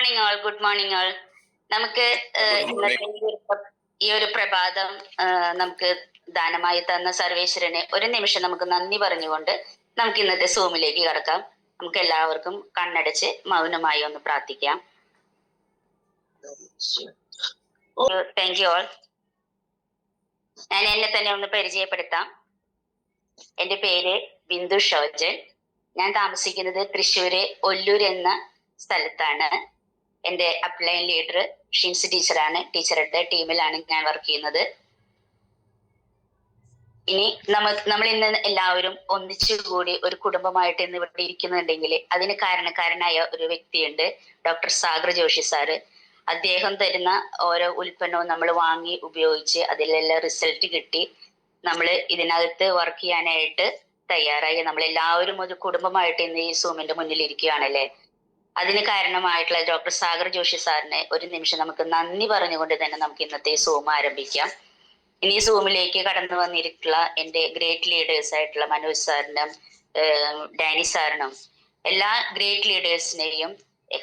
Morning all, good morning all. നമുക്ക് ഇന്നത്തെ ഈ ഒരു പ്രഭാതം നമുക്ക് ദാനമായി തന്ന സർവേശ്വരനെ ഒരു നിമിഷം നമുക്ക് നന്ദി പറഞ്ഞുകൊണ്ട് നമുക്ക് ഇന്നത്തെ സൂമിലേക്ക് കടക്കാം. നമുക്ക് എല്ലാവർക്കും കണ്ണടച്ച് മൗനമായി ഒന്ന് പ്രാർത്ഥിക്കാം. Thank you all. ഞാൻ എന്നെ തന്നെ ഒന്ന് പരിചയപ്പെടുത്താം. എന്റെ പേര് ബിന്ദു ഷോജൻ. ഞാൻ താമസിക്കുന്നത് തൃശ്ശൂര് ഒല്ലൂർ എന്ന സ്ഥലത്താണ്. എന്റെ അപ്ലൈൻ ലീഡർ ഷിൻസ് ടീച്ചറാണ്. ടീച്ചറുടെ ടീമിലാണ് ഞാൻ വർക്ക് ചെയ്യുന്നത്. ഇനി നമ്മൾ ഇന്ന് എല്ലാവരും ഒന്നിച്ചുകൂടി ഒരു കുടുംബമായിട്ട് ഇന്ന് ഇവിടെ ഇരിക്കുന്നുണ്ടെങ്കിൽ അതിന് കാരണക്കാരനായ ഒരു വ്യക്തിയുണ്ട്, ഡോക്ടർ സാഗർ ജോഷി സാറ്. അദ്ദേഹം തരുന്ന ഓരോ ഉൽപ്പന്നവും നമ്മൾ വാങ്ങി ഉപയോഗിച്ച് അതിലെല്ലാം റിസൾട്ട് കിട്ടി നമ്മൾ ഇതിനകത്ത് വർക്ക് ചെയ്യാനായിട്ട് തയ്യാറായി നമ്മളെല്ലാവരും ഒരു കുടുംബമായിട്ട് ഇന്ന് ഈ സൂമിന്റെ മുന്നിൽ ഇരിക്കുകയാണല്ലേ. അതിന് കാരണമായിട്ടുള്ള ഡോക്ടർ സാഗർ ജോഷി സാറിനെ ഒരു നിമിഷം നമുക്ക് നന്ദി പറഞ്ഞുകൊണ്ട് തന്നെ നമുക്ക് ഇന്നത്തെ സൂം ആരംഭിക്കാം. ഇനി സൂമിലേക്ക് കടന്നു വന്നിട്ടുള്ള എൻ്റെ ഗ്രേറ്റ് ലീഡേഴ്സ് ആയിട്ടുള്ള മനോജ് സാറിനും ഡാനി സാറിനും എല്ലാ ഗ്രേറ്റ് ലീഡേഴ്സിനെയും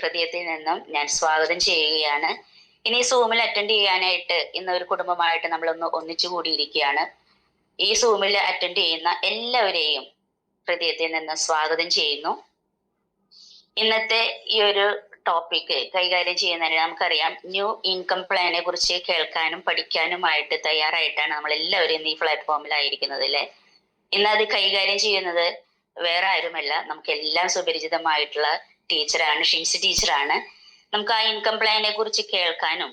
ഹൃദയത്തിൽ നിന്നും ഞാൻ സ്വാഗതം ചെയ്യുകയാണ്. ഇനി സൂമിൽ അറ്റൻഡ് ചെയ്യാനായിട്ട് ഇന്ന് ഒരു കുടുംബമായിട്ട് നമ്മളൊന്ന് ഒന്നിച്ചു കൂടിയിരിക്കുകയാണ്. ഈ സൂമിൽ അറ്റൻഡ് ചെയ്യുന്ന എല്ലാവരെയും ഹൃദയത്തിൽ നിന്ന് സ്വാഗതം ചെയ്യുന്നു. ഇന്നത്തെ ഈ ഒരു ടോപ്പിക്ക് കൈകാര്യം ചെയ്യുന്നതിന് നമുക്കറിയാം, ന്യൂ ഇൻകം പ്ലാനെ കുറിച്ച് കേൾക്കാനും പഠിക്കാനുമായിട്ട് തയ്യാറായിട്ടാണ് നമ്മൾ എല്ലാവരും ഇന്ന് ഈ പ്ലാറ്റ്ഫോമിലായിരിക്കുന്നത് അല്ലെ. ഇന്ന് അത് കൈകാര്യം ചെയ്യുന്നത് വേറെ ആരുമല്ല, നമുക്ക് എല്ലാം സുപരിചിതമായിട്ടുള്ള ടീച്ചറാണ്, ഷിൻസി ടീച്ചറാണ്. നമുക്ക് ആ ഇൻകം പ്ലാനെ കുറിച്ച് കേൾക്കാനും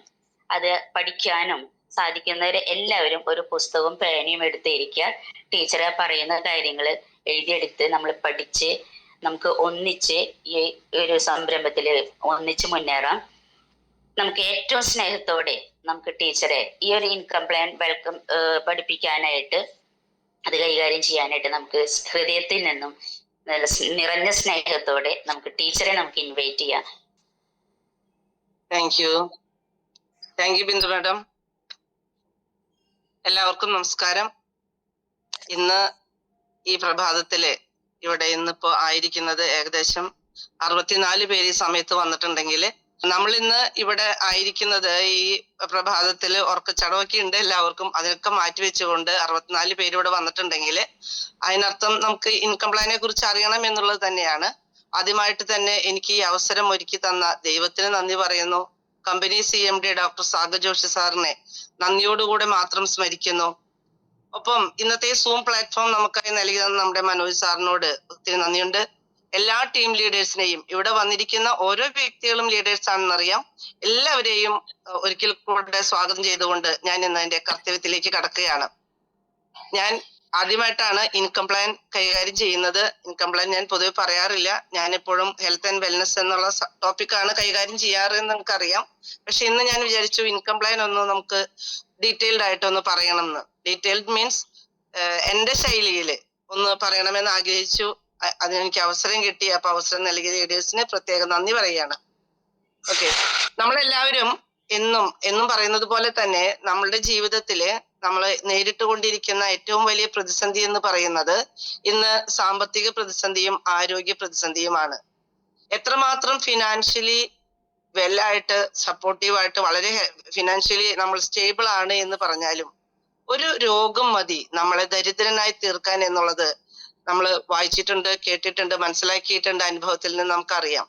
അത് പഠിക്കാനും സാധിക്കുന്നവർ എല്ലാവരും ഒരു പുസ്തകവും പേനയും എടുത്തിരിക്കുക. ടീച്ചറെ പറയുന്ന കാര്യങ്ങൾ എഴുതിയെടുത്ത് നമ്മൾ പഠിച്ച് നമുക്ക് ഒന്നിച്ച് ഈ ഒരു സംരംഭത്തിൽ ഒന്നിച്ച് മുന്നേറാം. നമുക്ക് ഏറ്റവും സ്നേഹത്തോടെ നമുക്ക് ടീച്ചറെ ഈ ഒരു ഇൻകം പ്ലാൻ പഠിപ്പിക്കാനായിട്ട് അത് കൈകാര്യം ചെയ്യാനായിട്ട് നമുക്ക് ഹൃദയത്തിൽ നിന്നും നിറഞ്ഞ സ്നേഹത്തോടെ നമുക്ക് ടീച്ചറെ നമുക്ക് ഇൻവൈറ്റ് ചെയ്യാം. Thank you Bindu madam. എല്ലാവർക്കും നമസ്കാരം. ഇന്ന് ഈ പ്രഭാതത്തില് ഇവിടെ ഇന്നിപ്പോ ആയിരിക്കുന്നത് ഏകദേശം 64 പേര് ഈ സമയത്ത് വന്നിട്ടുണ്ടെങ്കിൽ നമ്മൾ ഇന്ന് ഇവിടെ ആയിരിക്കുന്നത് ഈ പ്രഭാതത്തില് ഉറക്കച്ചടവൊക്കെ ഉണ്ട് എല്ലാവർക്കും. അതിനൊക്കെ മാറ്റിവെച്ചുകൊണ്ട് 64 പേര് ഇവിടെ വന്നിട്ടുണ്ടെങ്കിൽ അതിനർത്ഥം നമുക്ക് ഇൻകം പ്ലാനെ കുറിച്ച് അറിയണം എന്നുള്ളത് തന്നെയാണ്. ആദ്യമായിട്ട് തന്നെ എനിക്ക് ഈ അവസരം ഒരുക്കി തന്ന ദൈവത്തിന് നന്ദി പറയുന്നു. Company CMD doctor Sagar Joshi സാറിനെ നന്ദിയോടുകൂടെ മാത്രം സ്മരിക്കുന്നു. ഒപ്പം ഇന്നത്തെ സൂം പ്ലാറ്റ്ഫോം നമുക്കായി നൽകി തന്ന നമ്മുടെ മനോജ് സാറിനോട് ഒത്തിരി നന്ദിയുണ്ട്. എല്ലാ ടീം ലീഡേഴ്സിനെയും, ഇവിടെ വന്നിരിക്കുന്ന ഓരോ വ്യക്തികളും ലീഡേഴ്സ് ആണെന്നറിയാം, എല്ലാവരെയും ഒരിക്കൽ കൂടെ സ്വാഗതം ചെയ്തുകൊണ്ട് ഞാൻ ഇന്ന് എന്റെ കർത്തവ്യത്തിലേക്ക് കടക്കുകയാണ്. ഞാൻ ആദ്യമായിട്ടാണ് ഇൻകം പ്ലാൻ കൈകാര്യം ചെയ്യുന്നത്. ഇൻകം പ്ലാൻ ഞാൻ പൊതുവെ പറയാറില്ല. ഞാൻ എപ്പോഴും ഹെൽത്ത് ആൻഡ് വെൽനസ് എന്നുള്ള ടോപ്പിക്കാണ് കൈകാര്യം ചെയ്യാറ് എന്ന് നമുക്കറിയാം. പക്ഷെ ഇന്ന് ഞാൻ വിചാരിച്ചു ഇൻകം പ്ലാൻ ഒന്ന് നമുക്ക് ഡീറ്റെയിൽഡ് ആയിട്ടൊന്ന് പറയണം എന്ന്. ഡീറ്റെയിൽഡ് മീൻസ് എന്റെ ശൈലിയിൽ ഒന്ന് പറയണമെന്ന് ആഗ്രഹിച്ചു. അതിനെനിക്ക് അവസരം കിട്ടി. അപ്പൊ അവസരം നൽകിയ ലീഡേഴ്സിന് പ്രത്യേകം നന്ദി പറയുകയാണ്. ഓക്കെ, നമ്മളെല്ലാവരും എന്നും പറയുന്നത് പോലെ തന്നെ നമ്മളുടെ ജീവിതത്തില് നമ്മൾ നേരിട്ട് കൊണ്ടിരിക്കുന്ന ഏറ്റവും വലിയ പ്രതിസന്ധി എന്ന് പറയുന്നത് ഇന്ന് സാമ്പത്തിക പ്രതിസന്ധിയും ആരോഗ്യ പ്രതിസന്ധിയുമാണ്. എത്രമാത്രം ഫിനാൻഷ്യലി വെല്ലായിട്ട് സപ്പോർട്ടീവായിട്ട് വളരെ ഫിനാൻഷ്യലി നമ്മൾ സ്റ്റേബിൾ ആണ് എന്ന് പറഞ്ഞാലും ഒരു രോഗം മതി നമ്മളെ ദരിദ്രനായി തീർക്കാൻ എന്നുള്ളത് നമ്മൾ വായിച്ചിട്ടുണ്ട്, കേട്ടിട്ടുണ്ട്, മനസ്സിലാക്കിയിട്ടുണ്ട്, അനുഭവത്തിൽ നിന്ന് നമുക്കറിയാം.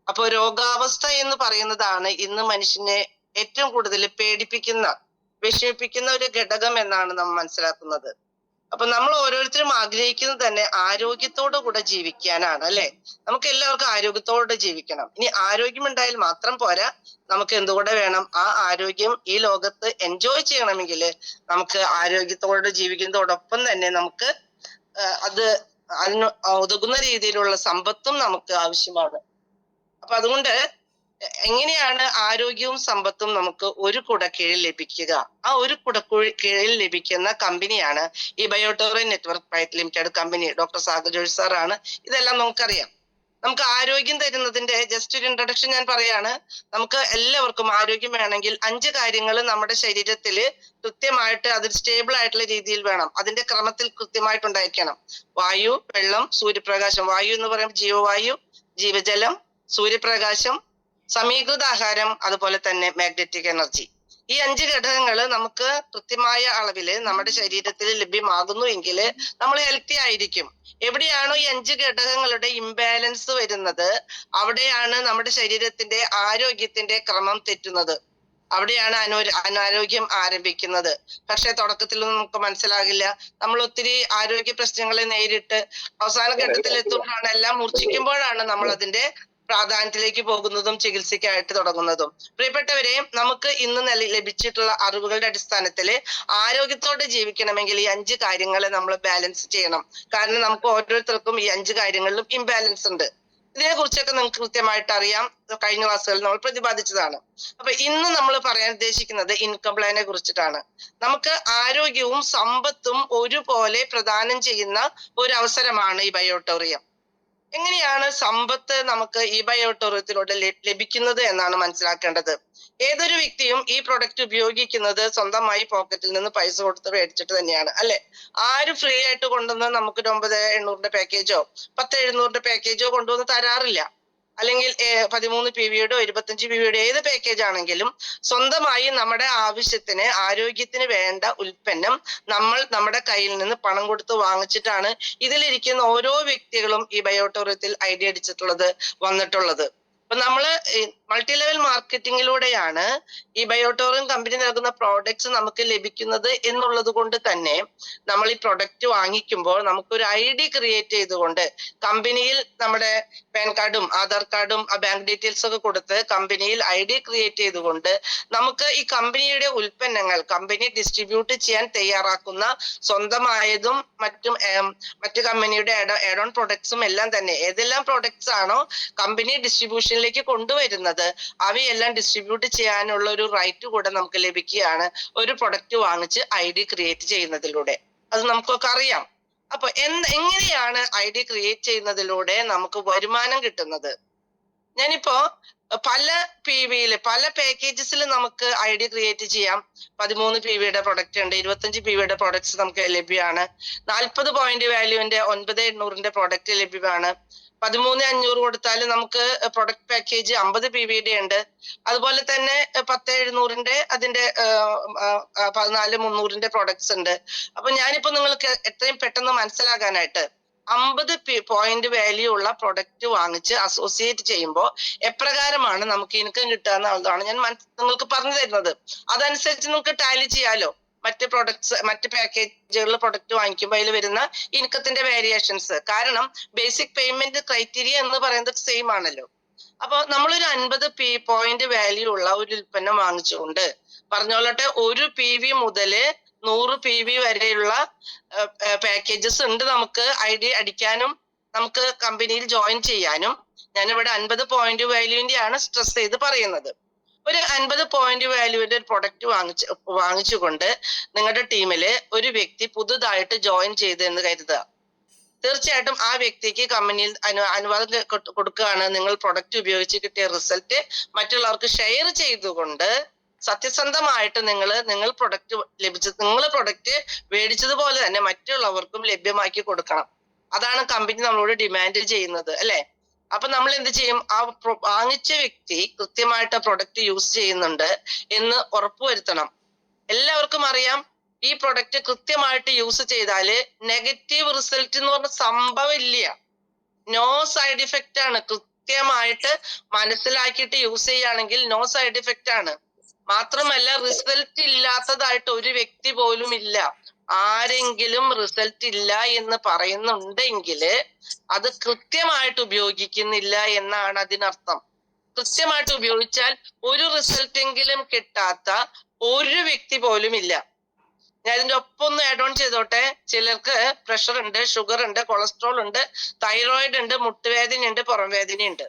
അപ്പൊ രോഗാവസ്ഥ എന്ന് പറയുന്നതാണ് ഇന്ന് മനുഷ്യനെ ഏറ്റവും കൂടുതൽ പേടിപ്പിക്കുന്ന, വിഷമിപ്പിക്കുന്ന ഒരു ഘടകം എന്നാണ് നമ്മൾ മനസ്സിലാക്കുന്നത്. അപ്പൊ നമ്മൾ ഓരോരുത്തരും ആഗ്രഹിക്കുന്നത് തന്നെ ആരോഗ്യത്തോടു കൂടെ ജീവിക്കാനാണ് അല്ലെ. നമുക്ക് എല്ലാവർക്കും ആരോഗ്യത്തോടെ ജീവിക്കണം. ഇനി ആരോഗ്യം ഉണ്ടായാൽ മാത്രം പോരാ, നമുക്ക് എന്തുകൂടെ വേണം? ആ ആരോഗ്യം ഈ ലോകത്ത് എൻജോയ് ചെയ്യണമെങ്കിൽ നമുക്ക് ആരോഗ്യത്തോടെ ജീവിക്കുന്നതോടൊപ്പം തന്നെ നമുക്ക് അതിന് ഒതുങ്ങുന്ന രീതിയിലുള്ള സമ്പത്തും നമുക്ക് ആവശ്യമാണ്. അപ്പൊ അതുകൊണ്ട് എങ്ങനെയാണ് ആരോഗ്യവും സമ്പത്തും നമുക്ക് ഒരു കുടക്കീഴിൽ ലഭിക്കുക? ആ ഒരു കുടക്കീഴിൽ ലഭിക്കുന്ന കമ്പനിയാണ് ഈ ബയോട്ടോറിൻ network private limited company. Doctor Sagar Joshi സാറാണ് ഇതെല്ലാം നമുക്കറിയാം. നമുക്ക് ആരോഗ്യം തരുന്നതിന്റെ ജസ്റ്റ് ഒരു ഇൻട്രൊഡക്ഷൻ ഞാൻ പറയാണ്. നമുക്ക് എല്ലാവർക്കും ആരോഗ്യം വേണമെങ്കിൽ 5 കാര്യങ്ങൾ നമ്മുടെ ശരീരത്തിൽ കൃത്യമായിട്ട് അത് സ്റ്റേബിൾ ആയിട്ടുള്ള രീതിയിൽ വേണം. അതിന്റെ ക്രമത്തിൽ കൃത്യമായിട്ടുണ്ടായിരിക്കണം. വായു, വെള്ളം, സൂര്യപ്രകാശം. വായു എന്ന് പറയുമ്പോൾ ജീവവായു, ജീവജലം, സൂര്യപ്രകാശം, സമീകൃത ആഹാരം, അതുപോലെ തന്നെ മാഗ്നറ്റിക് എനർജി. ഈ 5 ഘടകങ്ങൾ നമുക്ക് കൃത്യമായ അളവില് നമ്മുടെ ശരീരത്തിൽ ലഭ്യമാകുന്നു എങ്കിൽ നമ്മൾ ഹെൽത്തി ആയിരിക്കും. എവിടെയാണോ ഈ 5 ഘടകങ്ങളുടെ ഇംബാലൻസ് വരുന്നത്, അവിടെയാണ് നമ്മുടെ ശരീരത്തിന്റെ ആരോഗ്യത്തിന്റെ ക്രമം തെറ്റുന്നത്. അവിടെയാണ് അനാരോഗ്യം ആരംഭിക്കുന്നത്. പക്ഷെ തുടക്കത്തിലൊന്നും നമുക്ക് മനസ്സിലാകില്ല. നമ്മൾ ഒത്തിരി ആരോഗ്യ പ്രശ്നങ്ങളെ നേരിട്ട് അവസാന ഘട്ടത്തിൽ എത്തുമ്പോഴാണ്, എല്ലാം മൂർച്ഛിക്കുമ്പോഴാണ് നമ്മൾ അതിന്റെ പ്രാധാന്യത്തിലേക്ക് പോകുന്നതും ചികിത്സയ്ക്കായിട്ട് തുടങ്ങുന്നതും. പ്രിയപ്പെട്ടവരെ, നമുക്ക് ഇന്ന് ലഭിച്ചിട്ടുള്ള അറിവുകളുടെ അടിസ്ഥാനത്തില് ആരോഗ്യത്തോടെ ജീവിക്കണമെങ്കിൽ ഈ 5 കാര്യങ്ങളെ നമ്മൾ ബാലൻസ് ചെയ്യണം. കാരണം നമുക്ക് ഓരോരുത്തർക്കും ഈ 5 കാര്യങ്ങളിലും ഇംബാലൻസ് ഉണ്ട്. ഇതിനെ കുറിച്ചൊക്കെ നിങ്ങൾക്ക് കൃത്യമായിട്ട് അറിയാം. കഴിഞ്ഞ ക്ലാസ്സുകളിൽ നമ്മൾ പ്രതിപാദിച്ചതാണ്. അപ്പൊ ഇന്ന് നമ്മൾ പറയാൻ ഉദ്ദേശിക്കുന്നത് ഇൻകം പ്ലാനെ കുറിച്ചിട്ടാണ്. നമുക്ക് ആരോഗ്യവും സമ്പത്തും ഒരുപോലെ പ്രദാനം ചെയ്യുന്ന ഒരു അവസരമാണ് ഈ ബയോട്ടോറിയം. എങ്ങനെയാണ് സമ്പത്ത് നമുക്ക് ഈ ബയോട്ടോറിയത്തിലൂടെ ലഭിക്കുന്നത് എന്നാണ് മനസ്സിലാക്കേണ്ടത്. ഏതൊരു വ്യക്തിയും ഈ പ്രൊഡക്റ്റ് ഉപയോഗിക്കുന്നത് സ്വന്തമായി പോക്കറ്റിൽ നിന്ന് പൈസ കൊടുത്ത് മേടിച്ചിട്ട് തന്നെയാണ്, അല്ലെ? ആരും ഫ്രീ ആയിട്ട് കൊണ്ടുവന്ന് നമുക്ക് 9,800 പാക്കേജോ 10,700 പാക്കേജോ കൊണ്ടുവന്ന് തരാറില്ല. അല്ലെങ്കിൽ 13 PVയുടെയോ 25 PVയുടെ ഏത് പാക്കേജ് ആണെങ്കിലും സ്വന്തമായി നമ്മുടെ ആവശ്യത്തിന്, ആരോഗ്യത്തിന് വേണ്ട ഉൽപ്പന്നം നമ്മൾ നമ്മുടെ കയ്യിൽ നിന്ന് പണം കൊടുത്ത് വാങ്ങിച്ചിട്ടാണ് ഇതിലിരിക്കുന്ന ഓരോ വ്യക്തികളും ഈ ബയോട്ടോറിയത്തിൽ ഐഡിയ അടിച്ചിട്ടുള്ളത്, വന്നിട്ടുള്ളത്. അപ്പൊ നമ്മള് മൾട്ടി ലെവൽ മാർക്കറ്റിങ്ങിലൂടെയാണ് ഈ ബയോട്ടോറിയം കമ്പനി നൽകുന്ന പ്രോഡക്ട്സ് നമുക്ക് ലഭിക്കുന്നത് എന്നുള്ളത് കൊണ്ട് തന്നെ നമ്മൾ ഈ പ്രൊഡക്റ്റ് വാങ്ങിക്കുമ്പോൾ നമുക്കൊരു ID ക്രിയേറ്റ് ചെയ്തുകൊണ്ട് കമ്പനിയിൽ നമ്മുടെ പാൻ കാർഡും ആധാർ കാർഡും ബാങ്ക് ഡീറ്റെയിൽസ് ഒക്കെ കൊടുത്ത് കമ്പനിയിൽ ID ക്രിയേറ്റ് ചെയ്തുകൊണ്ട് നമുക്ക് ഈ കമ്പനിയുടെ ഉൽപ്പന്നങ്ങൾ കമ്പനി ഡിസ്ട്രിബ്യൂട്ട് ചെയ്യാൻ തയ്യാറാക്കുന്ന സ്വന്തമായതും മറ്റു കമ്പനിയുടെ ആഡ് ഓൺ പ്രൊഡക്ട്സും എല്ലാം തന്നെ ഏതെല്ലാം പ്രൊഡക്ട്സ് ആണോ കമ്പനി ഡിസ്ട്രിബ്യൂഷനിലേക്ക് കൊണ്ടുവരുന്നത് അവയെല്ലാം ഡിസ്ട്രിബ്യൂട്ട് ചെയ്യാനുള്ള ഒരു റൈറ്റ് കൂടെ നമുക്ക് ലഭിക്കുകയാണ് ഒരു പ്രൊഡക്റ്റ് വാങ്ങിച്ച് ID ക്രിയേറ്റ് ചെയ്യുന്നതിലൂടെ. അത് നമുക്കൊക്കെ അറിയാം. അപ്പൊ എങ്ങനെയാണ് ID ക്രിയേറ്റ് ചെയ്യുന്നതിലൂടെ നമുക്ക് വരുമാനം കിട്ടുന്നത്? ഞാനിപ്പോ പല PVയില് പല പാക്കേജസിൽ നമുക്ക് ID ക്രിയേറ്റ് ചെയ്യാം. 13 PVയുടെ പ്രൊഡക്റ്റ് ഉണ്ട്, 25 PVയുടെ പ്രൊഡക്ട്സ് നമുക്ക് ലഭ്യമാണ്. 40 പോയിന്റ് വാല്യൂവിന്റെ 9,800ന്റെ പ്രൊഡക്റ്റ് ലഭ്യമാണ്. 13,500 കൊടുത്താൽ നമുക്ക് പ്രൊഡക്റ്റ് പാക്കേജ് 50 PVയുടെ ഉണ്ട്. അതുപോലെ തന്നെ 10,700ന്റെ അതിന്റെ 14,300ന്റെ പ്രൊഡക്ട്സ് ഉണ്ട്. അപ്പൊ ഞാനിപ്പോ നിങ്ങൾക്ക് എത്രയും പെട്ടെന്ന് മനസ്സിലാകാനായിട്ട് 50 പോയിന്റ് വാല്യൂ ഉള്ള പ്രൊഡക്റ്റ് വാങ്ങിച്ച് അസോസിയേറ്റ് ചെയ്യുമ്പോൾ എപ്രകാരമാണ് നമുക്ക് ഇൻകം കിട്ടുക എന്നുള്ളതാണ് ഞാൻ നിങ്ങൾക്ക് പറഞ്ഞു തരുന്നത്. അതനുസരിച്ച് നിങ്ങൾക്ക് ടാലി ചെയ്യാലോ. മറ്റ് പ്രൊഡക്ട്സ്, മറ്റ് പാക്കേജുകളിൽ പ്രൊഡക്റ്റ് വാങ്ങിക്കുമ്പോൾ അതിൽ വരുന്ന ഇൻകത്തിന്റെ വേരിയേഷൻസ്. കാരണം ബേസിക് പേയ്മെന്റ് ക്രൈറ്റീരിയ എന്ന് പറയുന്നത് സെയിം ആണല്ലോ. അപ്പൊ നമ്മളൊരു 50 പോയിന്റ് വാല്യൂ ഉള്ള ഒരു ഉൽപ്പന്നം വാങ്ങിച്ചുകൊണ്ട് പറഞ്ഞോളട്ടെ, 1 PV മുതല് 100 PV വരെയുള്ള പാക്കേജസ് ഉണ്ട് നമുക്ക് ID അടിക്കാനും നമുക്ക് കമ്പനിയിൽ ജോയിൻ ചെയ്യാനും. ഞാനിവിടെ 50 പോയിന്റ് വാല്യൂവിന്റെ ആണ് സ്ട്രെസ് ചെയ്ത് പറയുന്നത്. ഒരു 50 പോയിന്റ് വാല്യൂവിന്റെ ഒരു പ്രൊഡക്റ്റ് വാങ്ങിച്ചുകൊണ്ട് നിങ്ങളുടെ ടീമില് ഒരു വ്യക്തി പുതുതായിട്ട് ജോയിൻ ചെയ്ത് എന്ന് കരുതുക. തീർച്ചയായിട്ടും ആ വ്യക്തിക്ക് കമ്പനിയിൽ അനുവാദം കൊടുക്കുകയാണ്. നിങ്ങൾ പ്രൊഡക്റ്റ് ഉപയോഗിച്ച് കിട്ടിയ റിസൾട്ട് മറ്റുള്ളവർക്ക് ഷെയർ ചെയ്തുകൊണ്ട് സത്യസന്ധമായിട്ട് നിങ്ങൾ പ്രൊഡക്റ്റ് മേടിച്ചതുപോലെ തന്നെ മറ്റുള്ളവർക്കും ലഭ്യമാക്കി കൊടുക്കണം. അതാണ് കമ്പനി നമ്മളോട് ഡിമാൻഡ് ചെയ്യുന്നത്, അല്ലെ? അപ്പൊ നമ്മൾ എന്ത് ചെയ്യും? ആ വാങ്ങിച്ച വ്യക്തി കൃത്യമായിട്ട് പ്രൊഡക്റ്റ് യൂസ് ചെയ്യുന്നുണ്ട് എന്ന് ഉറപ്പുവരുത്തണം. എല്ലാവർക്കും അറിയാം, ഈ പ്രൊഡക്റ്റ് കൃത്യമായിട്ട് യൂസ് ചെയ്താല് നെഗറ്റീവ് റിസൾട്ട് എന്ന് പറഞ്ഞ സംഭവം ഇല്ല. നോ സൈഡ് ഇഫക്റ്റ് ആണ്. കൃത്യമായിട്ട് മനസ്സിലാക്കിയിട്ട് യൂസ് ചെയ്യുകയാണെങ്കിൽ നോ സൈഡ് ഇഫക്റ്റ് ആണ്. മാത്രമല്ല, റിസൾട്ട് ഇല്ലാത്തതായിട്ട് ഒരു വ്യക്തി പോലും ഇല്ല. ആരെങ്കിലും റിസൾട്ട് ഇല്ല എന്ന് പറയുന്നുണ്ടെങ്കിൽ അത് കൃത്യമായിട്ട് ഉപയോഗിക്കുന്നില്ല എന്നാണ് അതിനർത്ഥം. കൃത്യമായിട്ട് ഉപയോഗിച്ചാൽ ഒരു റിസൾട്ടെങ്കിലും കിട്ടാത്ത ഒരു വ്യക്തി പോലും ഇല്ല. ഞാൻ ഇതിന്റെ ഒപ്പം ഒന്ന് ആഡ് ഓൺ ചെയ്തോട്ടെ. ചിലർക്ക് പ്രഷർ ഉണ്ട്, ഷുഗർ ഉണ്ട്, കൊളസ്ട്രോൾ ഉണ്ട്, തൈറോയിഡ് ഉണ്ട്, മുട്ടുവേദന ഉണ്ട്, പുറം വേദന ഉണ്ട്.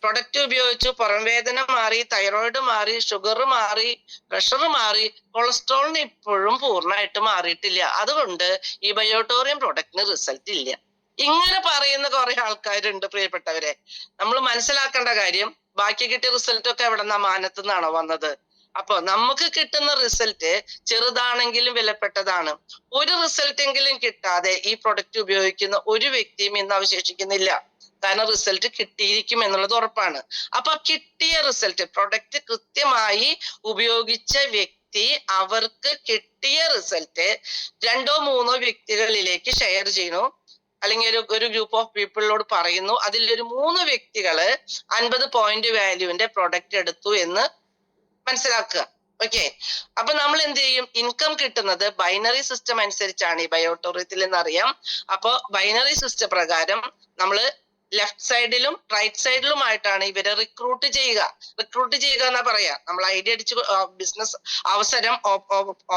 പ്രൊഡക്റ്റ് ഉപയോഗിച്ചു പുറം വേദന മാറി, തൈറോയിഡ് മാറി, ഷുഗർ മാറി, പ്രഷർ മാറി, കൊളസ്ട്രോളിന് ഇപ്പോഴും പൂർണ്ണമായിട്ട് മാറിയിട്ടില്ല. അതുകൊണ്ട് ഈ ബയോട്ടോറിയം പ്രൊഡക്റ്റിന് റിസൾട്ട് ഇല്ല. ഇങ്ങനെ പറയുന്ന കുറെ ആൾക്കാരുണ്ട്. പ്രിയപ്പെട്ടവരെ, നമ്മൾ മനസ്സിലാക്കേണ്ട കാര്യം, ബാക്കി കിട്ടിയ റിസൾട്ട് ഒക്കെ എവിടെ നിന്നാ? മാനത്തു നിന്നാണോ വന്നത്? അപ്പൊ നമുക്ക് കിട്ടുന്ന റിസൾട്ട് ചെറുതാണെങ്കിലും വിലപ്പെട്ടതാണ്. ഒരു റിസൾട്ട് എങ്കിലും കിട്ടാതെ ഈ പ്രൊഡക്റ്റ് ഉപയോഗിക്കുന്ന ഒരു വ്യക്തിയും ഇന്ന് അവശേഷിക്കുന്നില്ല. കാരണം റിസൾട്ട് കിട്ടിയിരിക്കും എന്നുള്ളത് ഉറപ്പാണ്. അപ്പൊ കിട്ടിയ റിസൾട്ട് പ്രൊഡക്റ്റ് കൃത്യമായി ഉപയോഗിച്ച വ്യക്തി അവർക്ക് കിട്ടിയ റിസൾട്ട് 2-3 വ്യക്തികളിലേക്ക് ഷെയർ ചെയ്യണു, അല്ലെങ്കിൽ ഒരു ഗ്രൂപ്പ് ഓഫ് പീപ്പിളിനോട് പറയുന്നു. അതിലൊരു 3 വ്യക്തികള് 50 പോയിന്റ് വാല്യൂവിന്റെ പ്രൊഡക്റ്റ് എടുത്തു എന്ന് മനസ്സിലാക്കുക. ഓക്കെ, അപ്പൊ നമ്മൾ എന്ത് ചെയ്യും? ഇൻകം കിട്ടുന്നത് ബൈനറി സിസ്റ്റം അനുസരിച്ചാണ് ഈ ബയോട്ടോറിയത്തിൽ എന്നറിയാം. അപ്പൊ ബൈനറി സിസ്റ്റം പ്രകാരം നമ്മൾ ലെഫ്റ്റ് സൈഡിലും റൈറ്റ് സൈഡിലുമായിട്ടാണ് ഇവരെ റിക്രൂട്ട് ചെയ്യുക എന്നാ പറയാ. നമ്മൾ ഐഡിയ അടിച്ച് ബിസിനസ് അവസരം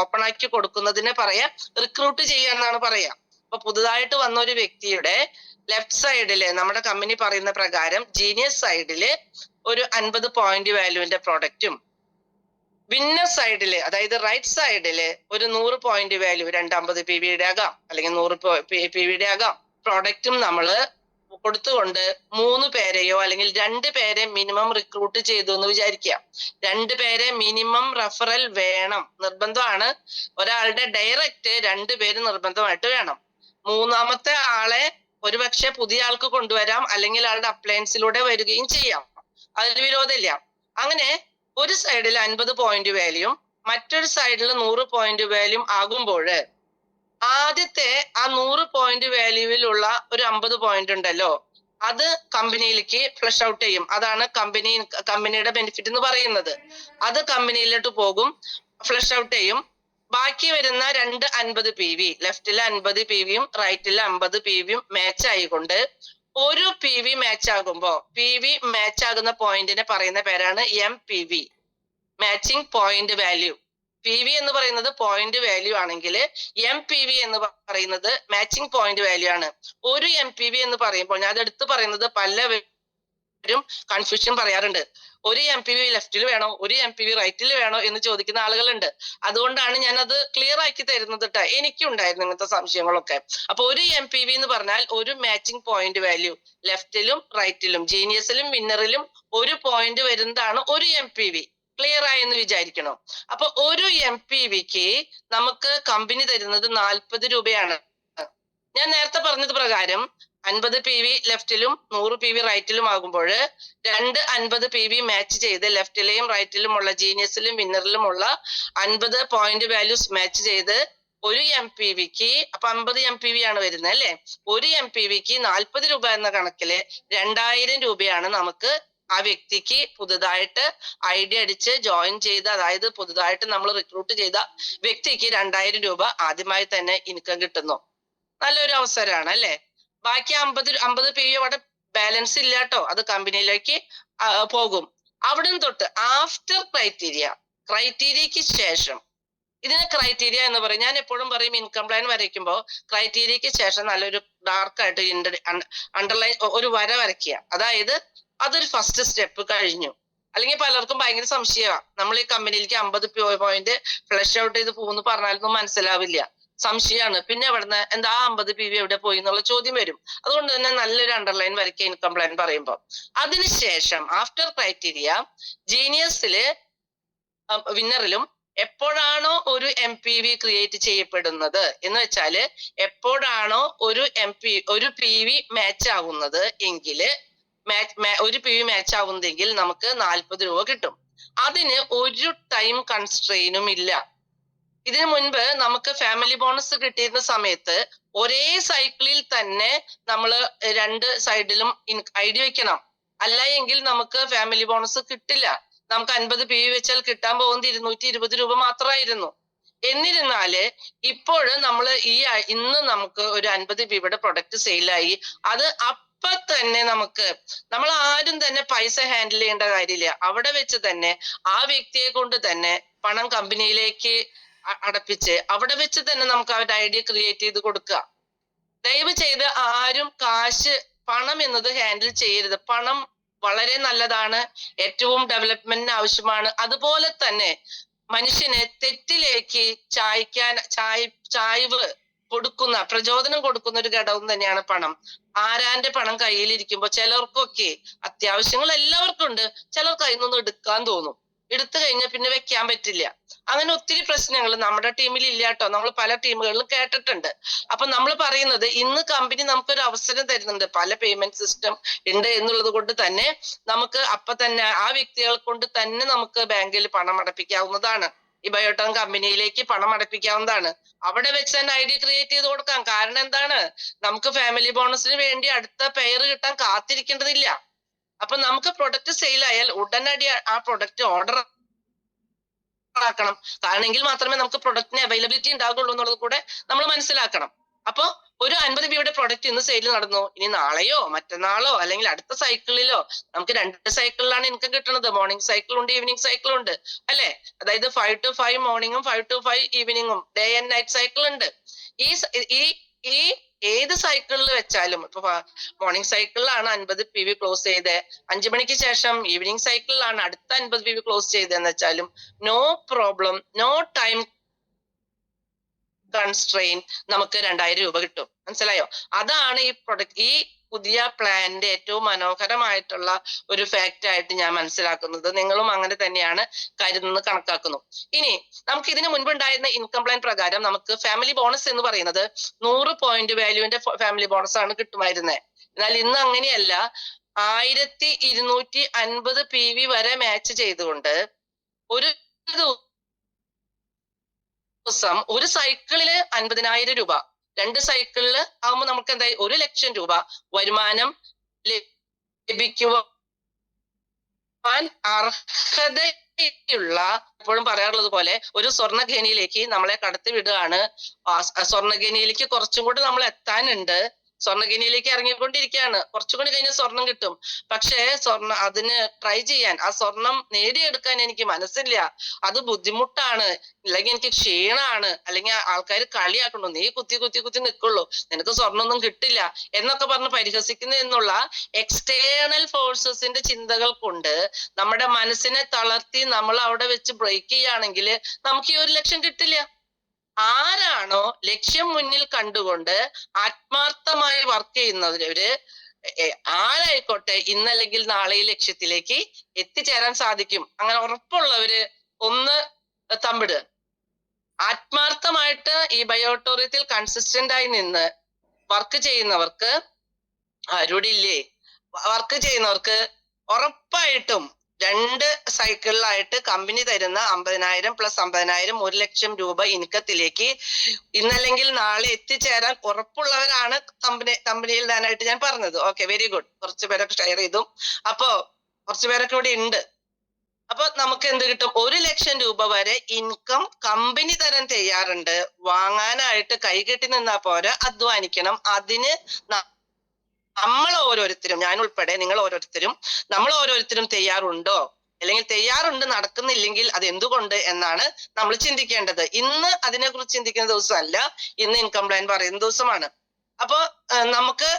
ഓപ്പൺ ആക്കി കൊടുക്കുന്നതിന് പറയാ റിക്രൂട്ട് ചെയ്യുക എന്നാണ് പറയാ. അപ്പൊ പുതുതായിട്ട് വന്ന ഒരു വ്യക്തിയുടെ ലെഫ്റ്റ് സൈഡില് നമ്മുടെ കമ്പനി പറയുന്ന പ്രകാരം ജീനിയസ് സൈഡില് ഒരു 50 പോയിന്റ് വാല്യൂവിന്റെ പ്രോഡക്റ്റും വിന്നർ സൈഡില് അതായത് റൈറ്റ് സൈഡില് ഒരു 100 പോയിന്റ് വാല്യൂ 250 PVയുടെ ആകാം അല്ലെങ്കിൽ 100 PVയുടെ ആകാം പ്രോഡക്റ്റും നമ്മള് കൊടുത്തുകൊണ്ട് 3 പേരെയോ അല്ലെങ്കിൽ 2 പേരെ മിനിമം റിക്രൂട്ട് ചെയ്തു എന്ന് വിചാരിക്കുക. 2 പേരെ മിനിമം റെഫറൽ വേണം, നിർബന്ധമാണ്. ഒരാളുടെ ഡയറക്റ്റ് 2 പേര് നിർബന്ധമായിട്ട് വേണം. 3ാമത്തെ ആളെ ഒരുപക്ഷെ പുതിയ ആൾക്ക് കൊണ്ടുവരാം, അല്ലെങ്കിൽ ആളുടെ അപ്ലയൻസിലൂടെ വരികയും ചെയ്യാം, അതിൽ വിരോധമില്ല. അങ്ങനെ ഒരു സൈഡിൽ 50 പോയിന്റ് വാല്യൂം മറ്റൊരു സൈഡിൽ 100 പോയിന്റ് വാല്യൂം ആകുമ്പോൾ ആദ്യത്തെ ആ 100 പോയിന്റ് വാല്യൂവിലുള്ള ഒരു 50 പോയിന്റ് ഉണ്ടല്ലോ, അത് കമ്പനിയിലേക്ക് ഫ്ലഷ് ഔട്ട് ചെയ്യും. അതാണ് കമ്പനിയുടെ ബെനിഫിറ്റ് എന്ന് പറയുന്നത്. അത് കമ്പനിയിലോട്ട് പോകും, ഫ്ലഷ് ഔട്ട് ചെയ്യും. ബാക്കി വരുന്ന 2 50 PV, ലെഫ്റ്റിലെ 50 PVയും റൈറ്റിലെ 50 PVയും മാച്ച് ആയിക്കൊണ്ട് ഒരു PV മാച്ച് ആകുമ്പോ PV മാച്ച് ആകുന്ന പോയിന്റിനെ പറയുന്ന പേരാണ് MPV, matching point value. PV എന്ന് പറയുന്നത് പോയിന്റ് വാല്യൂ ആണെങ്കിൽ MPV എന്ന് പറയുന്നത് മാച്ചിങ് പോയിന്റ് വാല്യൂ ആണ്. ഒരു MPV എന്ന് പറയുമ്പോൾ ഞാൻ അത് എടുത്ത് പറയുന്നത് പലവരും കൺഫ്യൂഷൻ പറയാറുണ്ട്. ഒരു MPV ലെഫ്റ്റിൽ വേണോ, ഒരു MPV റൈറ്റിൽ വേണോ എന്ന് ചോദിക്കുന്ന ആളുകളുണ്ട്. അതുകൊണ്ടാണ് ഞാൻ അത് ക്ലിയർ ആക്കി തരുന്നത് കേട്ടോ. എനിക്കുണ്ടായിരുന്നു ഇങ്ങനത്തെ സംശയങ്ങളൊക്കെ. അപ്പൊ ഒരു MPV എന്ന് പറഞ്ഞാൽ ഒരു മാച്ചിങ് പോയിന്റ് വാല്യൂ, ലെഫ്റ്റിലും റൈറ്റിലും ജീനിയസിലും വിന്നറിലും ഒരു പോയിന്റ് വരുന്നതാണ് ഒരു MPV. ക്ലിയർ ആയെന്ന് വിചാരിക്കണം. അപ്പൊ ഒരു MPVക്ക് നമുക്ക് കമ്പനി തരുന്നത് 40 രൂപയാണ്. ഞാൻ നേരത്തെ പറഞ്ഞത് പ്രകാരം 50 PV ലെഫ്റ്റിലും 100 PV റൈറ്റിലും ആകുമ്പോൾ 2 50 PV മാച്ച് ചെയ്ത് ലെഫ്റ്റിലെയും റൈറ്റിലുമുള്ള ജീനിയസിലും വിന്നറിലുമുള്ള 50 പോയിന്റ് വാല്യൂസ് മാച്ച് ചെയ്ത് ഒരു MPVക്ക്, അപ്പൊ 50 MPV ആണ് വരുന്നത് അല്ലെ, ഒരു MPVക്ക് 40 രൂപ എന്ന കണക്കില് 2000 രൂപയാണ് നമുക്ക് ആ വ്യക്തിക്ക് പുതുതായിട്ട് ഐഡിയ അടിച്ച് ജോയിൻ ചെയ്ത, അതായത് പുതുതായിട്ട് നമ്മൾ റിക്രൂട്ട് ചെയ്ത വ്യക്തിക്ക് 2000 രൂപ ആദ്യമായി തന്നെ ഇൻകം കിട്ടുന്നു. നല്ലൊരു അവസരമാണ് അല്ലെ. ബാക്കി 50 PV അവിടെ ബാലൻസ് ഇല്ല കേട്ടോ, അത് കമ്പനിയിലേക്ക് പോകും. അവിടെ തൊട്ട് ആഫ്റ്റർ ക്രൈറ്റീരിയക്ക് ശേഷം, ഇതിന് ക്രൈറ്റീരിയ എന്ന് പറയും. ഞാൻ എപ്പോഴും പറയും ഇൻകം പ്ലാൻ വരയ്ക്കുമ്പോൾ ക്രൈറ്റീരിയക്ക് ശേഷം നല്ലൊരു ഡാർക്കായിട്ട് അണ്ടർലൈൻ ഒരു വര വരയ്ക്കുക. അതായത് അതൊരു ഫസ്റ്റ് സ്റ്റെപ്പ് കഴിഞ്ഞു. അല്ലെങ്കിൽ പലർക്കും ഭയങ്കര സംശയമാണ്, നമ്മൾ ഈ കമ്പനിയിലേക്ക് 50 പോയിന്റ് ഫ്ലഷ് ഔട്ട് ചെയ്ത് പോകുന്നു പറഞ്ഞാലൊന്നും മനസ്സിലാവില്ല, സംശയമാണ്. പിന്നെ എവിടുന്ന് എന്താ 50 PV എവിടെ പോയി എന്നുള്ള ചോദ്യം വരും. അതുകൊണ്ട് തന്നെ നല്ലൊരു അണ്ടർലൈൻ വരയ്ക്കുക ഇൻകം പ്ലാൻ പറയുമ്പോൾ. അതിനുശേഷം ആഫ്റ്റർ ക്രൈറ്റീരിയ ജീനിയസില് വിന്നറിലും എപ്പോഴാണോ ഒരു MPV ക്രിയേറ്റ് ചെയ്യപ്പെടുന്നത് എന്ന് വെച്ചാല് എപ്പോഴാണോ ഒരു PV മാച്ച് ആകുന്നത് എങ്കിൽ ഒരു PV മാച്ച് ആവുന്നതെങ്കിൽ നമുക്ക് 40 രൂപ കിട്ടും. അതിന് ഒരു ടൈം കൺസ്ട്രെയിനും ഇല്ല. ഇതിനു മുൻപ് നമുക്ക് ഫാമിലി ബോണസ് കിട്ടിയിരുന്ന സമയത്ത് ഒരേ സൈക്കിളിൽ തന്നെ നമ്മൾ 2 സൈഡിലും ഐഡിയ വെക്കണം, അല്ല എങ്കിൽ നമുക്ക് ഫാമിലി ബോണസ് കിട്ടില്ല. നമുക്ക് 50 PV വെച്ചാൽ കിട്ടാൻ പോകുന്നത് 220 രൂപ മാത്രമായിരുന്നു. എന്നിരുന്നാല് ഇപ്പോഴ് ഇന്ന് നമുക്ക് ഒരു 50 PVയുടെ പ്രൊഡക്റ്റ് സെയിലായി. അത് അപ്പൊ തന്നെ നമ്മൾ ആരും തന്നെ പൈസ ഹാൻഡിൽ ചെയ്യേണ്ട കാര്യമില്ല. അവിടെ വെച്ച് തന്നെ ആ വ്യക്തിയെ കൊണ്ട് തന്നെ പണം കമ്പനിയിലേക്ക് അടപ്പിച്ച് അവിടെ വെച്ച് തന്നെ നമുക്ക് അവരുടെ ഐഡിയ ക്രിയേറ്റ് ചെയ്ത് കൊടുക്കുക. ദയവ് ചെയ്ത് ആരും പണം എന്നത് ഹാൻഡിൽ ചെയ്യരുത്. പണം വളരെ നല്ലതാണ്, ഏറ്റവും ഡെവലപ്മെന്റിന് ആവശ്യമാണ്. അതുപോലെ തന്നെ മനുഷ്യനെ തെറ്റിലേക്ക് ചായ്വ് കൊടുക്കുന്ന, പ്രചോദനം കൊടുക്കുന്ന ഒരു ഘടകം തന്നെയാണ് പണം. ആരാന്റെ പണം കയ്യിലിരിക്കുമ്പോ ചിലർക്കൊക്കെ അത്യാവശ്യങ്ങൾ എല്ലാവർക്കും ഉണ്ട്, ചിലർക്ക് അതിൽ നിന്നും എടുക്കാൻ തോന്നും. എടുത്തു കഴിഞ്ഞാൽ പിന്നെ വെക്കാൻ പറ്റില്ല. അങ്ങനെ ഒത്തിരി പ്രശ്നങ്ങൾ നമ്മുടെ ടീമിൽ ഇല്ല കേട്ടോ, നമ്മൾ പല ടീമുകളിലും കേട്ടിട്ടുണ്ട്. അപ്പൊ നമ്മൾ പറയുന്നത് ഇന്ന് കമ്പനി നമുക്കൊരു അവസരം തരുന്നുണ്ട്, പല പേയ്മെന്റ് സിസ്റ്റം ഉണ്ട് എന്നുള്ളത് കൊണ്ട് തന്നെ നമുക്ക് അപ്പൊ തന്നെ ആ വ്യക്തികളെ കൊണ്ട് തന്നെ നമുക്ക് ബാങ്കിൽ പണം അടപ്പിക്കാവുന്നതാണ്. ഈ ബയോട്ടോൺ കമ്പനിയിലേക്ക് പണം അടപ്പിക്കാവുന്നതാണ്. അവിടെ വെച്ച് തന്നെ ID ക്രിയേറ്റ് ചെയ്ത് കൊടുക്കാം. കാരണം എന്താണ്, നമുക്ക് ഫാമിലി ബോണസിന് വേണ്ടി അടുത്ത പെയർ കിട്ടാൻ കാത്തിരിക്കേണ്ടതില്ല. അപ്പൊ നമുക്ക് പ്രൊഡക്റ്റ് സെയിൽ ആയാൽ ഉടനടി ആ പ്രൊഡക്റ്റ് ഓർഡർ ആക്കണം. കാരണമെങ്കിൽ മാത്രമേ നമുക്ക് പ്രൊഡക്റ്റിന് അവൈലബിലിറ്റി ഉണ്ടാകുള്ളൂ എന്നുള്ളത് കൂടെ നമ്മൾ മനസ്സിലാക്കണം. അപ്പൊ ഒരു 50 രൂപയുടെ പ്രൊഡക്റ്റ് ഇന്ന് സെയിൽ നടന്നു, ഇനി നാളെയോ മറ്റന്നാളോ അല്ലെങ്കിൽ അടുത്ത സൈക്കിളിലോ, നമുക്ക് 2 സൈക്കിളിലാണ് ഇൻകം കിട്ടുന്നത്. മോർണിംഗ് സൈക്കിൾ ഉണ്ട്, ഈവനിങ് സൈക്കിൾ ഉണ്ട് അല്ലെ. അതായത് 5 to 5 മോർണിംഗും 5 to 5 ഈവനിങ്ങും ഡേ ആൻഡ് നൈറ്റ് സൈക്കിൾ ഉണ്ട്. ഈ ഏത് സൈക്കിളിൽ വെച്ചാലും, ഇപ്പൊ മോർണിംഗ് സൈക്കിളിലാണ് 50 PV ക്ലോസ് ചെയ്ത് 5 മണിക്ക് ശേഷം ഈവനിങ് സൈക്കിളിലാണ് അടുത്ത 50 PV ക്ലോസ് ചെയ്തെന്ന് വെച്ചാലും no problem, no time constraint, നമുക്ക് 2000 രൂപ കിട്ടും. മനസ്സിലായോ? അതാണ് ഈ പ്രൊഡക്റ്റ്, ഈ പുതിയ പ്ലാനിന്റെ ഏറ്റവും മനോഹരമായിട്ടുള്ള ഒരു ഫാക്റ്റ് ആയിട്ട് ഞാൻ മനസ്സിലാക്കുന്നത്. നിങ്ങളും അങ്ങനെ തന്നെയാണ് കരുതുന്നത് കണക്കാക്കുന്നു. ഇനി നമുക്ക് ഇതിന് മുൻപ് ഉണ്ടായിരുന്ന ഇൻകം പ്ലാൻ പ്രകാരം നമുക്ക് ഫാമിലി ബോണസ് എന്ന് പറയുന്നത് 100 പോയിന്റ് വാല്യൂവിന്റെ ഫാമിലി ബോണസ് ആണ് കിട്ടുമായിരുന്നത്. എന്നാൽ ഇന്ന് അങ്ങനെയല്ല. 1250 PV വരെ മാച്ച് ചെയ്തുകൊണ്ട് ഒരു ദിവസം ഒരു സൈക്കിളില് 50,000 രൂപ, 2 സൈക്കിളില് ആകുമ്പോൾ നമുക്ക് എന്തായി 1 ലക്ഷം രൂപ വരുമാനം ലഭിക്കുവാൻ അർഹതയുള്ള, എപ്പോഴും പറയാറുള്ളത് പോലെ ഒരു സ്വർണ്ണഖനിയിലേക്ക് നമ്മളെ കടത്തി വിടുകയാണ്. സ്വർണ്ണഖനിയിലേക്ക് കുറച്ചും കൂടി നമ്മൾ എത്താനുണ്ട്. സ്വർണ്ണഖനിയിലേക്ക് ഇറങ്ങിക്കൊണ്ടിരിക്കുകയാണ്. കുറച്ചുകൂടി കഴിഞ്ഞാൽ സ്വർണം കിട്ടും. പക്ഷേ അതിന് ട്രൈ ചെയ്യാൻ, ആ സ്വർണം നേടിയെടുക്കാൻ എനിക്ക് മനസ്സില്ല. അത് ബുദ്ധിമുട്ടാണ്, അല്ലെങ്കിൽ എനിക്ക് ക്ഷീണാണ്, അല്ലെങ്കിൽ ആൾക്കാർ കളിയാക്കണു, നീ കുത്തി കുത്തി കുത്തി നിൽക്കുള്ളൂ, നിനക്ക് സ്വർണ്ണമൊന്നും കിട്ടില്ല എന്നൊക്കെ പറഞ്ഞ് പരിഹസിക്കുന്നു എന്നുള്ള എക്സ്റ്റേണൽ ഫോഴ്സസിന്റെ ചിന്തകൾ കൊണ്ട് നമ്മുടെ മനസ്സിനെ തളർത്തി നമ്മൾ അവിടെ വെച്ച് ബ്രേക്ക് ചെയ്യുകയാണെങ്കിൽ നമുക്ക് ഈ 1 ലക്ഷം കിട്ടില്ല. ആരാണോ ലക്ഷ്യം മുന്നിൽ കണ്ടുകൊണ്ട് ആത്മാർത്ഥമായി വർക്ക് ചെയ്യുന്നവര് ആരായിക്കോട്ടെ, ഇന്നല്ലെങ്കിൽ നാളെ ഈ ലക്ഷ്യത്തിലേക്ക് എത്തിച്ചേരാൻ സാധിക്കും. അങ്ങനെ ഉറപ്പുള്ളവര് ഒന്ന് തമ്പിട്. ആത്മാർത്ഥമായിട്ട് ഈ ബയോട്ടോറിയത്തിൽ കൺസിസ്റ്റന്റ് ആയി നിന്ന് വർക്ക് ചെയ്യുന്നവർക്ക്, ആരോടില്ലേ, വർക്ക് ചെയ്യുന്നവർക്ക് ഉറപ്പായിട്ടും 2 സൈക്കിളിലായിട്ട് കമ്പനി തരുന്ന 50,000 പ്ലസ് 50,000 1 ലക്ഷം രൂപ ഇൻകത്തിലേക്ക് ഇന്നല്ലെങ്കിൽ നാളെ എത്തിച്ചേരാൻ ഉറപ്പുള്ളവരാണ് കമ്പനിയിൽ ഞാനായിട്ട് ഞാൻ പറഞ്ഞത്. Okay, very good. കുറച്ച് പേരൊക്കെ ഷെയർ ചെയ്തു. അപ്പോ കുറച്ച് പേരൊക്കെ ഇവിടെ ഉണ്ട്. അപ്പൊ നമുക്ക് എന്ത് കിട്ടും? 1 ലക്ഷം രൂപ വരെ ഇൻകം കമ്പനി തരാൻ തയ്യാറുണ്ട്. വാങ്ങാനായിട്ട് കൈകെട്ടി നിന്നാ പോരാ, അധ്വാനിക്കണം. അതിന് നമ്മൾ ഓരോരുത്തരും, ഞാൻ ഉൾപ്പെടെ നിങ്ങൾ ഓരോരുത്തരും, നമ്മൾ ഓരോരുത്തരും തയ്യാറുണ്ടോ? അല്ലെങ്കിൽ തയ്യാറുണ്ട്, നടക്കുന്നില്ലെങ്കിൽ അത് എന്തുകൊണ്ട് എന്നാണ് നമ്മൾ ചിന്തിക്കേണ്ടത്. ഇന്ന് അതിനെക്കുറിച്ച് ചിന്തിക്കുന്ന ദിവസമല്ല, ഇന്ന് ഇൻകം പ്ലാൻ പറയുന്ന ദിവസമാണ്. അപ്പൊ നമുക്ക്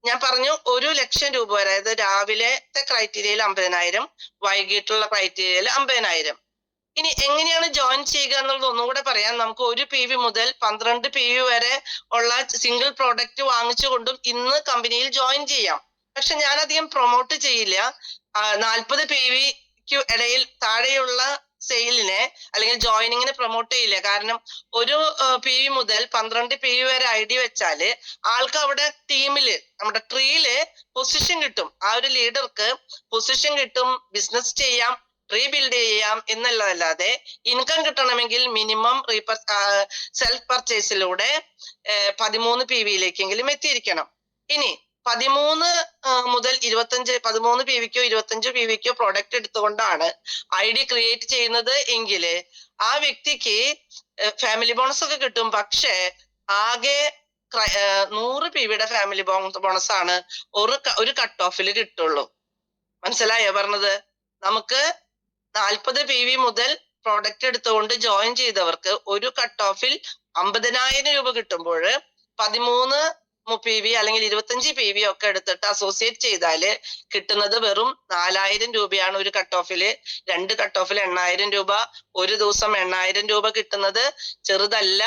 ഞാൻ പറഞ്ഞു 1 ലക്ഷം രൂപ വരെ, അതായത് രാവിലത്തെ ക്രൈറ്റീരിയയിൽ 50,000, വൈകിട്ടുള്ള ക്രൈറ്റീരിയയിൽ 50,000. ഇനി എങ്ങനെയാണ് ജോയിൻ ചെയ്യുക എന്നുള്ളത് ഒന്നുകൂടെ പറയാം. നമുക്ക് 1 PV മുതൽ 12 PV വരെ ഉള്ള സിംഗിൾ പ്രോഡക്റ്റ് വാങ്ങിച്ചുകൊണ്ടും ഇന്ന് കമ്പനിയിൽ ജോയിൻ ചെയ്യാം. പക്ഷെ ഞാൻ അധികം പ്രൊമോട്ട് ചെയ്യില്ല. 40 PVക്ക് ഇടയിൽ താഴെയുള്ള സെയിലിനെ അല്ലെങ്കിൽ ജോയിനിങ്ങിനെ പ്രൊമോട്ട് ചെയ്യില്ല. കാരണം 1 PV മുതൽ 12 PV വരെ ID വെച്ചാല് ആൾക്ക് അവിടെ ടീമില്, നമ്മുടെ ട്രീയില് പൊസിഷൻ കിട്ടും. ആ ഒരു ലീഡർക്ക് പൊസിഷൻ കിട്ടും, ബിസിനസ് ചെയ്യാം, റീബിൽഡ് ചെയ്യാം എന്നുള്ളതല്ലാതെ ഇൻകം കിട്ടണമെങ്കിൽ മിനിമം സെൽഫ് പർച്ചേസിലൂടെ 13 PVയിലേക്കെങ്കിലും എത്തിയിരിക്കണം. ഇനി 13 മുതൽ 25, 13 PVക്കോ 25 PVക്കോ പ്രോഡക്റ്റ് എടുത്തുകൊണ്ടാണ് ID ക്രിയേറ്റ് ചെയ്യുന്നത് എങ്കിൽ ആ വ്യക്തിക്ക് ഫാമിലി ബോണസ് ഒക്കെ കിട്ടും. പക്ഷേ ആകെ 100 PVയുടെ ഫാമിലി ബോണസ് ആണ് ഒരു കട്ട് ഓഫിൽ കിട്ടുള്ളൂ. മനസ്സിലായോ പറഞ്ഞത്? നമുക്ക് 40 PV മുതൽ പ്രോഡക്റ്റ് എടുത്തുകൊണ്ട് ജോയിൻ ചെയ്തവർക്ക് ഒരു കട്ട് ഓഫിൽ 50,000 രൂപ കിട്ടുമ്പോൾ 13 PV അല്ലെങ്കിൽ 25 PV ഒക്കെ എടുത്തിട്ട് അസോസിയേറ്റ് ചെയ്താല് കിട്ടുന്നത് വെറും 4,000 രൂപയാണ് ഒരു കട്ട് ഓഫില്. 2 കട്ട് ഓഫിൽ 8,000 രൂപ, ഒരു ദിവസം 8,000 രൂപ കിട്ടുന്നത് ചെറുതല്ല.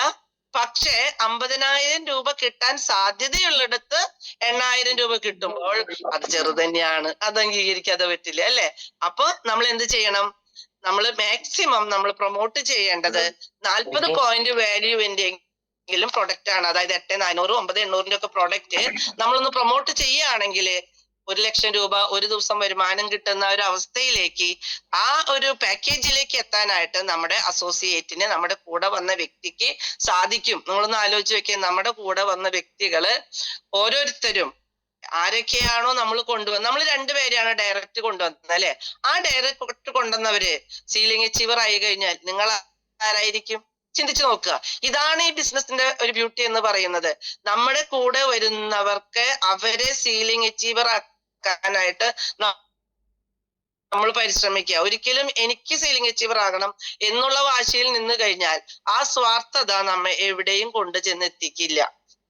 പക്ഷേ 50,000 രൂപ കിട്ടാൻ സാധ്യതയുള്ളിടത്ത് 8,000 രൂപ കിട്ടുമ്പോൾ അത് ചെറുതന്നെയാണ്. അത് അംഗീകരിക്കാതെ പറ്റില്ല അല്ലെ? അപ്പൊ നമ്മൾ എന്ത് ചെയ്യണം? നമ്മൾ മാക്സിമം നമ്മൾ പ്രൊമോട്ട് ചെയ്യേണ്ടത് 40 പോയിന്റ് വാല്യൂവിന്റെ എങ്കിലും പ്രൊഡക്റ്റ് ആണ്. അതായത് 8400, 9800 ഒക്കെ പ്രൊഡക്റ്റ് നമ്മളൊന്ന് പ്രൊമോട്ട് ചെയ്യുകയാണെങ്കിൽ 1,00,000 രൂപ ഒരു ദിവസം വരുമാനം കിട്ടുന്ന ഒരു അവസ്ഥയിലേക്ക്, ആ ഒരു പാക്കേജിലേക്ക് എത്താനായിട്ട് നമ്മുടെ അസോസിയേറ്റിന്, നമ്മുടെ കൂടെ വന്ന വ്യക്തിക്ക് സാധിക്കും. നിങ്ങളൊന്ന് ആലോചിച്ച് വെക്കുക, നമ്മുടെ കൂടെ വന്ന വ്യക്തികള് ഓരോരുത്തരും ആരൊക്കെയാണോ നമ്മൾ കൊണ്ടുവന്നത്, നമ്മൾ 2 പേരെയാണ് ഡയറക്റ്റ് കൊണ്ടുവന്നത് അല്ലെ. ആ ഡയറക്റ്റ് കൊണ്ടുവന്നവര് സീലിംഗ് അച്ചീവർ ആയി കഴിഞ്ഞാൽ നിങ്ങൾ ആരായിരിക്കും? ചിന്തിച്ചു നോക്കുക. ഇതാണ് ഈ ബിസിനസിന്റെ ഒരു ബ്യൂട്ടി എന്ന് പറയുന്നത്. നമ്മുടെ കൂടെ വരുന്നവർക്ക് അവരെ സീലിംഗ് അച്ചീവർ ആക്കാനായിട്ട് നമ്മൾ പരിശ്രമിക്കുക. ഒരിക്കലും എനിക്ക് സീലിംഗ് അച്ചീവർ ആകണം എന്നുള്ള വാശിയിൽ നിന്ന് കഴിഞ്ഞാൽ ആ സ്വാർത്ഥത നമ്മെ എവിടെയും കൊണ്ടു ചെന്നെത്തിക്കില്ല.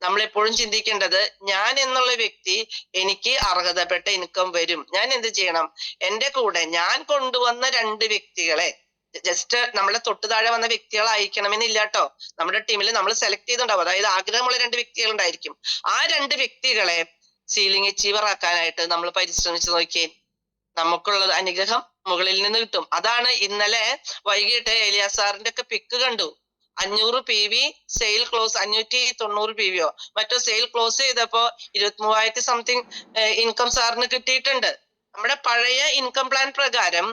നമ്മൾ എപ്പോഴും ചിന്തിക്കേണ്ടത്, ഞാൻ എന്നുള്ള വ്യക്തി എനിക്ക് അർഹതപ്പെട്ട ഇൻകം വരും, ഞാൻ എന്ത് ചെയ്യണം? എന്റെ കൂടെ ഞാൻ കൊണ്ടുവന്ന 2 വ്യക്തികളെ, ജസ്റ്റ് നമ്മളെ തൊട്ട് താഴെ വന്ന വ്യക്തികളായിരിക്കണമെന്നില്ല കേട്ടോ. നമ്മുടെ ടീമിൽ നമ്മൾ സെലക്ട് ചെയ്തിട്ടുണ്ടാവും, അതായത് ആഗ്രഹമുള്ള 2 വ്യക്തികൾ ഉണ്ടായിരിക്കും. ആ 2 വ്യക്തികളെ സീലിംഗ് അച്ചീവർ ആക്കാനായിട്ട് നമ്മൾ പരിശ്രമിച്ചു നോക്കിയേ, നമുക്കുള്ള അനുഗ്രഹം മുകളിൽ നിന്ന് കിട്ടും. അതാണ് ഇന്നലെ വൈകിട്ട് എലിയാസ് സാറിന്റെ ഒക്കെ പിക്ക് കണ്ടു. 500 PV സെയിൽ ക്ലോസ്, 590 PV മറ്റോ സെയിൽ ക്ലോസ് ചെയ്തപ്പോ 23,000 സംതിങ് ഇൻകം സാറിന് കിട്ടിയിട്ടുണ്ട്. നമ്മുടെ പഴയ ഇൻകം പ്ലാൻ പ്രകാരം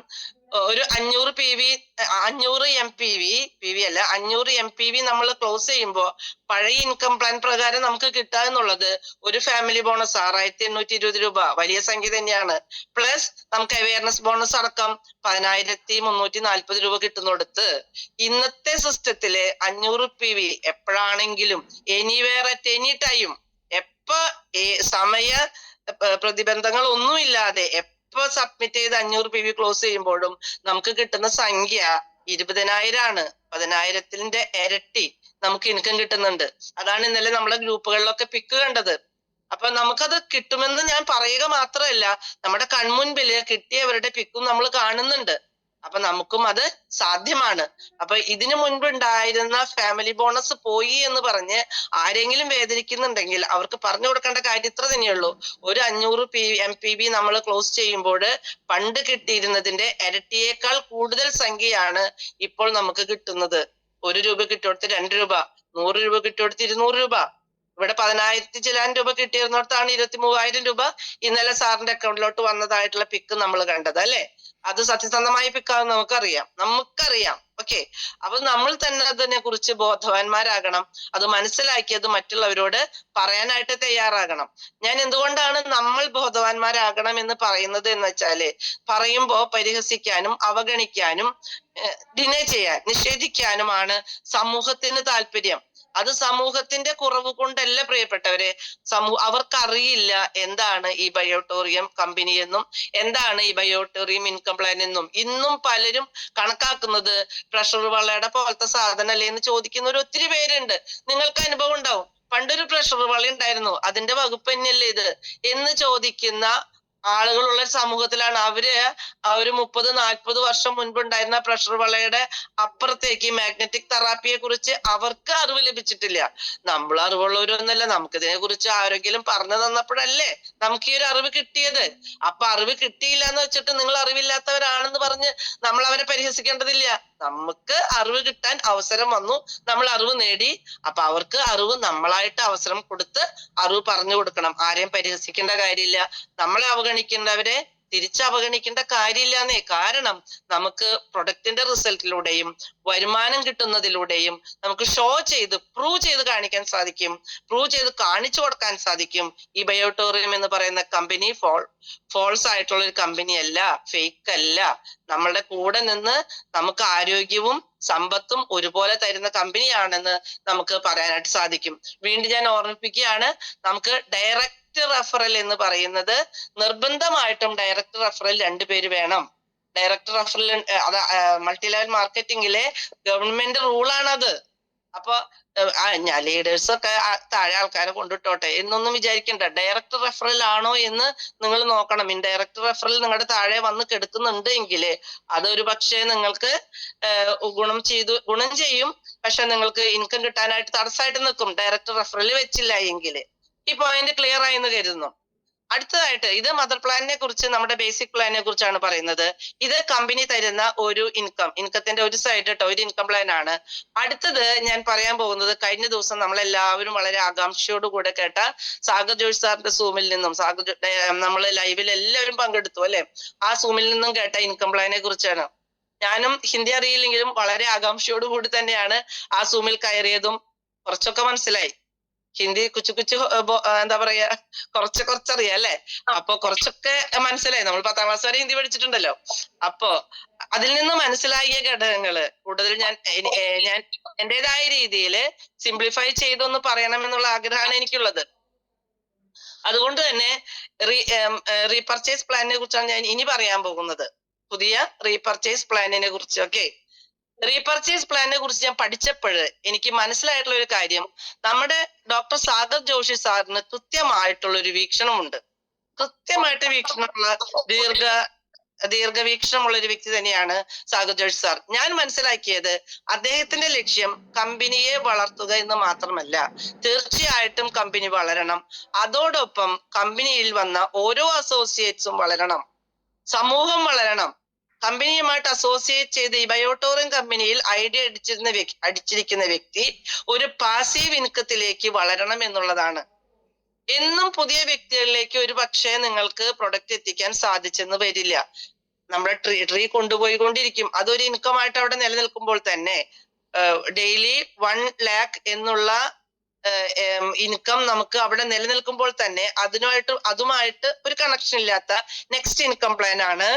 ഒരു 500 MPV നമ്മൾ ക്ലോസ് ചെയ്യുമ്പോൾ പഴയ ഇൻകം പ്ലാൻ പ്രകാരം നമുക്ക് കിട്ടുക എന്നുള്ളത് ഒരു ഫാമിലി ബോണസ് 6,820 രൂപ, വലിയ സംഖ്യ തന്നെയാണ്. പ്ലസ് നമുക്ക് അവയർനെസ് ബോണസ് അടക്കം 10,340 രൂപ കിട്ടുന്നിടത്ത് ഇന്നത്തെ സിസ്റ്റത്തില് 500 PV എപ്പോഴാണെങ്കിലും എനിവേർ അറ്റ് എനി ടൈം, എപ്പോ സമയ പ്രതിബന്ധങ്ങൾ ഒന്നുമില്ലാതെ ഇപ്പൊ സബ്മിറ്റ് ചെയ്ത് 500 PV ക്ലോസ് ചെയ്യുമ്പോഴും നമുക്ക് കിട്ടുന്ന സംഖ്യ 20,000 ആണ്. 10,000ന്റെ ഇരട്ടി നമുക്ക് ഇൻകം കിട്ടുന്നുണ്ട്. അതാണ് ഇന്നലെ നമ്മളെ ഗ്രൂപ്പുകളിലൊക്കെ പിക്ക് കണ്ടത്. അപ്പൊ നമുക്കത് കിട്ടുമെന്ന് ഞാൻ പറയുക മാത്രമല്ല, നമ്മുടെ കൺമുൻപില് കിട്ടിയവരുടെ പിക്കും നമ്മൾ കാണുന്നുണ്ട്. അപ്പൊ നമുക്കും അത് സാധ്യമാണ്. അപ്പൊ ഇതിനു മുൻപ് ഉണ്ടായിരുന്ന ഫാമിലി ബോണസ് പോയി എന്ന് പറഞ്ഞ് ആരെങ്കിലും വേദനിക്കുന്നുണ്ടെങ്കിൽ അവർക്ക് പറഞ്ഞു കൊടുക്കേണ്ട കാര്യം ഇത്ര തന്നെയുള്ളൂ. ഒരു 500 MPV നമ്മൾ ക്ലോസ് ചെയ്യുമ്പോൾ പണ്ട് കിട്ടിയിരുന്നതിന്റെ ഇരട്ടിയേക്കാൾ കൂടുതൽ സംഖ്യയാണ് ഇപ്പോൾ നമുക്ക് കിട്ടുന്നത്. 1 രൂപ കിട്ടിയോടത്ത് 2 രൂപ, 100 രൂപ കിട്ടിയോടത്ത് 200 രൂപ. ഇവിടെ 10,000 ചില്ലാൻ രൂപ കിട്ടിയിരുന്നിടത്താണ് 23,000 രൂപ ഇന്നലെ സാറിന്റെ അക്കൗണ്ടിലോട്ട് വന്നതായിട്ടുള്ള പിക്ക് നമ്മൾ കണ്ടത് അല്ലെ. അത് സത്യസന്ധമായ പിക്കാന്ന് നമുക്കറിയാം. ഓക്കെ, അപ്പൊ നമ്മൾ തന്നെ അതിനെ കുറിച്ച് ബോധവാന്മാരാകണം. അത് മനസ്സിലാക്കിയത് മറ്റുള്ളവരോട് പറയാനായിട്ട് തയ്യാറാകണം. ഞാൻ എന്തുകൊണ്ടാണ് നമ്മൾ ബോധവാന്മാരാകണം എന്ന് പറയുന്നത് എന്ന് വെച്ചാല്, പറയുമ്പോ പരിഹസിക്കാനും അവഗണിക്കാനും ഡിനേ ചെയ്യാൻ, നിഷേധിക്കാനുമാണ് സമൂഹത്തിന് താല്പര്യം. അത് സമൂഹത്തിന്റെ കുറവ് കൊണ്ടല്ല പ്രിയപ്പെട്ടവരെ. അവർക്കറിയില്ല എന്താണ് ഈ ബയോട്ടോറിയം കമ്പനി എന്നും എന്താണ് ഈ ബയോട്ടോറിയം ഇൻകം പ്ലാൻ എന്നും. ഇന്നും പലരും കണക്കാക്കുന്നത് പ്രഷർ വളയുടെ പോലത്തെ സാധനമല്ലേ എന്ന് ചോദിക്കുന്നവർ ഒത്തിരി പേരുണ്ട്. നിങ്ങൾക്ക് അനുഭവം ഉണ്ടാവും, പണ്ടൊരു പ്രഷർ വള ഉണ്ടായിരുന്നു, അതിന്റെ വകുപ്പ് തന്നെയല്ലേ ഇത് എന്ന് ചോദിക്കുന്ന ആളുകളുള്ള സമൂഹത്തിലാണ് അവര്. ആ ഒരു 30-40 വർഷം മുൻപുണ്ടായിരുന്ന പ്രഷർ വളയുടെ അപ്പുറത്തേക്ക് മാഗ്നറ്റിക് തെറാപ്പിയെ കുറിച്ച് അവർക്ക് അറിവ് ലഭിച്ചിട്ടില്ല. നമ്മൾ അറിവുള്ളവരൊന്നല്ല, നമുക്കിതിനെ കുറിച്ച് ആരെങ്കിലും പറഞ്ഞു തന്നപ്പോഴല്ലേ നമുക്ക് ഈ ഒരു അറിവ് കിട്ടിയത്. അപ്പൊ അറിവ് കിട്ടിയില്ല എന്ന് വെച്ചിട്ട് നിങ്ങൾ അറിവില്ലാത്തവരാണെന്ന് പറഞ്ഞ് നമ്മൾ അവരെ പരിഹസിക്കേണ്ടതില്ല. നമുക്ക് അറിവ് കിട്ടാൻ അവസരം വന്നു, നമ്മൾ അറിവ് നേടി. അപ്പൊ അവർക്ക് അറിവ് നമ്മളായിട്ട് അവസരം കൊടുത്ത് അറിവ് പറഞ്ഞു കൊടുക്കണം. ആരെയും പരിഹസിക്കേണ്ട കാര്യമില്ല, നമ്മളെ അവഗണിക്കേണ്ടവരെ തിരിച്ചവഗണിക്കേണ്ട കാര്യമില്ലാന്നേ. കാരണം നമുക്ക് പ്രൊഡക്റ്റിന്റെ റിസൾട്ടിലൂടെയും വരുമാനം കിട്ടുന്നതിലൂടെയും നമുക്ക് ഷോ ചെയ്ത് പ്രൂവ് ചെയ്ത് കാണിക്കാൻ സാധിക്കും, പ്രൂവ് ചെയ്ത് കാണിച്ചു കൊടുക്കാൻ സാധിക്കും. ഈ ബയോട്ടോറിയം എന്ന് പറയുന്ന കമ്പനി ഫോൾസ് ആയിട്ടുള്ള ഒരു കമ്പനി അല്ല, ഫേക്ക് അല്ല. നമ്മളുടെ കൂടെ നിന്ന് നമുക്ക് ആരോഗ്യവും സമ്പത്തും ഒരുപോലെ തരുന്ന കമ്പനിയാണെന്ന് നമുക്ക് പറയാനായിട്ട് സാധിക്കും. വീണ്ടും ഞാൻ ഓർമ്മിപ്പിക്കുകയാണ്, നമുക്ക് ഡയറക്റ്റ് റെഫറൽ എന്ന് പറയുന്നത് നിർബന്ധമായിട്ടും ഡയറക്റ്റ് റെഫറൽ 2 പേര് വേണം. ഡയറക്റ്റ് റെഫറൽ അത് മൾട്ടി ലെവൽ മാർക്കറ്റിംഗിലെ ഗവൺമെന്റ് റൂളാണത്. അപ്പൊ ഞാൻ ലീഡേഴ്സ് ഒക്കെ താഴെ ആൾക്കാരെ കൊണ്ടിട്ടോട്ടെ എന്നൊന്നും വിചാരിക്കണ്ട. ഡയറക്റ്റ് റെഫറൽ ആണോ എന്ന് നിങ്ങൾ നോക്കണം. ഇൻഡയറക്റ്റ് റെഫറൽ നിങ്ങളുടെ താഴെ വന്ന് കിടക്കുന്നുണ്ട് എങ്കിൽ അതൊരു പക്ഷേ നിങ്ങൾക്ക് ഗുണം ചെയ്യും, പക്ഷെ നിങ്ങൾക്ക് ഇൻകം കിട്ടാനായിട്ട് തടസ്സമായിട്ട് നിൽക്കും. ഡയറക്റ്റ് റെഫറൽ വെച്ചില്ല എങ്കിൽ. ഈ പോയിന്റ് ക്ലിയർ ആയി എന്ന് കരുതുന്നു. അടുത്തതായിട്ട് ഇത് മദർ പ്ലാനിനെ കുറിച്ച്, നമ്മുടെ ബേസിക് പ്ലാനിനെ കുറിച്ചാണ് പറയുന്നത്. ഇത് കമ്പനി തരുന്ന ഒരു ഇൻകത്തിന്റെ ഒരു സൈഡ് കേട്ടോ, ഒരു ഇൻകം പ്ലാൻ ആണ്. അടുത്തത് ഞാൻ പറയാൻ പോകുന്നത്, കഴിഞ്ഞ ദിവസം നമ്മളെല്ലാവരും വളരെ ആകാംക്ഷയോട് കൂടെ കേട്ട സാഗർ ജോഷി സാറിന്റെ സൂമിൽ നിന്നും, നമ്മൾ ലൈവിൽ എല്ലാവരും പങ്കെടുത്തു അല്ലെ, ആ സൂമിൽ നിന്നും കേട്ട ഇൻകം പ്ലാനെ കുറിച്ചാണ്. ഞാനും ഹിന്ദി അറിയില്ലെങ്കിലും വളരെ ആകാംക്ഷയോട് കൂടി തന്നെയാണ് ആ സൂമിൽ കയറിയതും. കുറച്ചൊക്കെ മനസ്സിലായി ഹിന്ദി, എന്താ പറയാ, കുറച്ചറിയാം അല്ലെ. അപ്പൊ കുറച്ചൊക്കെ മനസ്സിലായി. നമ്മൾ 10ാം ക്ലാസ് വരെ ഹിന്ദി പഠിച്ചിട്ടുണ്ടല്ലോ. അപ്പൊ അതിൽ നിന്ന് മനസ്സിലായ ഘടകങ്ങള് കൂടുതൽ ഞാൻ എന്റേതായ രീതിയിൽ സിംപ്ലിഫൈ ചെയ്തൊന്ന് പറയണമെന്നുള്ള ആഗ്രഹമാണ് എനിക്കുള്ളത്. അതുകൊണ്ട് തന്നെ റീപർച്ചേസ് പ്ലാനിനെ കുറിച്ചാണ് ഞാൻ ഇനി പറയാൻ പോകുന്നത്. പുതിയ റീപർച്ചേസ് പ്ലാനിനെ കുറിച്ച്. ഓക്കെ, റീപർച്ചേസ് പ്ലാനിനെ കുറിച്ച് ഞാൻ പഠിച്ചപ്പോൾ എനിക്ക് മനസ്സിലായിട്ടുള്ള ഒരു കാര്യം, നമ്മുടെ ഡോക്ടർ സാഗർ ജോഷി സാറിന് കൃത്യമായിട്ടുള്ള ഒരു വീക്ഷണമുണ്ട്. കൃത്യമായിട്ട് വീക്ഷണമുള്ള ദീർഘവീക്ഷണമുള്ള ഒരു വ്യക്തി തന്നെയാണ് സാഗർ ജോഷി സാർ. ഞാൻ മനസ്സിലാക്കിയത് അദ്ദേഹത്തിന്റെ ലക്ഷ്യം കമ്പനിയെ വളർത്തുക എന്ന് മാത്രമല്ല, തീർച്ചയായിട്ടും കമ്പനി വളരണം. അതോടൊപ്പം കമ്പനിയിൽ വന്ന ഓരോ അസോസിയേറ്റ്സും വളരണം, സമൂഹം വളരണം. കമ്പനിയുമായിട്ട് അസോസിയേറ്റ് ചെയ്ത് ഈ ബയോട്ടോറിയം കമ്പനിയിൽ ഐഡിയ അടിച്ചിരിക്കുന്ന വ്യക്തി ഒരു പാസീവ് ഇൻകത്തിലേക്ക് വളരണം എന്നുള്ളതാണ്. എന്നും പുതിയ വ്യക്തികളിലേക്ക് ഒരു പക്ഷേ നിങ്ങൾക്ക് പ്രൊഡക്റ്റ് എത്തിക്കാൻ സാധിച്ചെന്ന് വരില്ല. നമ്മുടെ ട്രീ കൊണ്ടുപോയിക്കൊണ്ടിരിക്കും. അതൊരു ഇൻകം ആയിട്ട് അവിടെ നിലനിൽക്കുമ്പോൾ തന്നെ ഡെയിലി 1 lakh എന്നുള്ള ഇൻകം നമുക്ക് അവിടെ നിലനിൽക്കുമ്പോൾ തന്നെ അതുമായിട്ട് ഒരു കണക്ഷൻ ഇല്ലാത്ത നെക്സ്റ്റ് ഇൻകം പ്ലാൻ ആണ്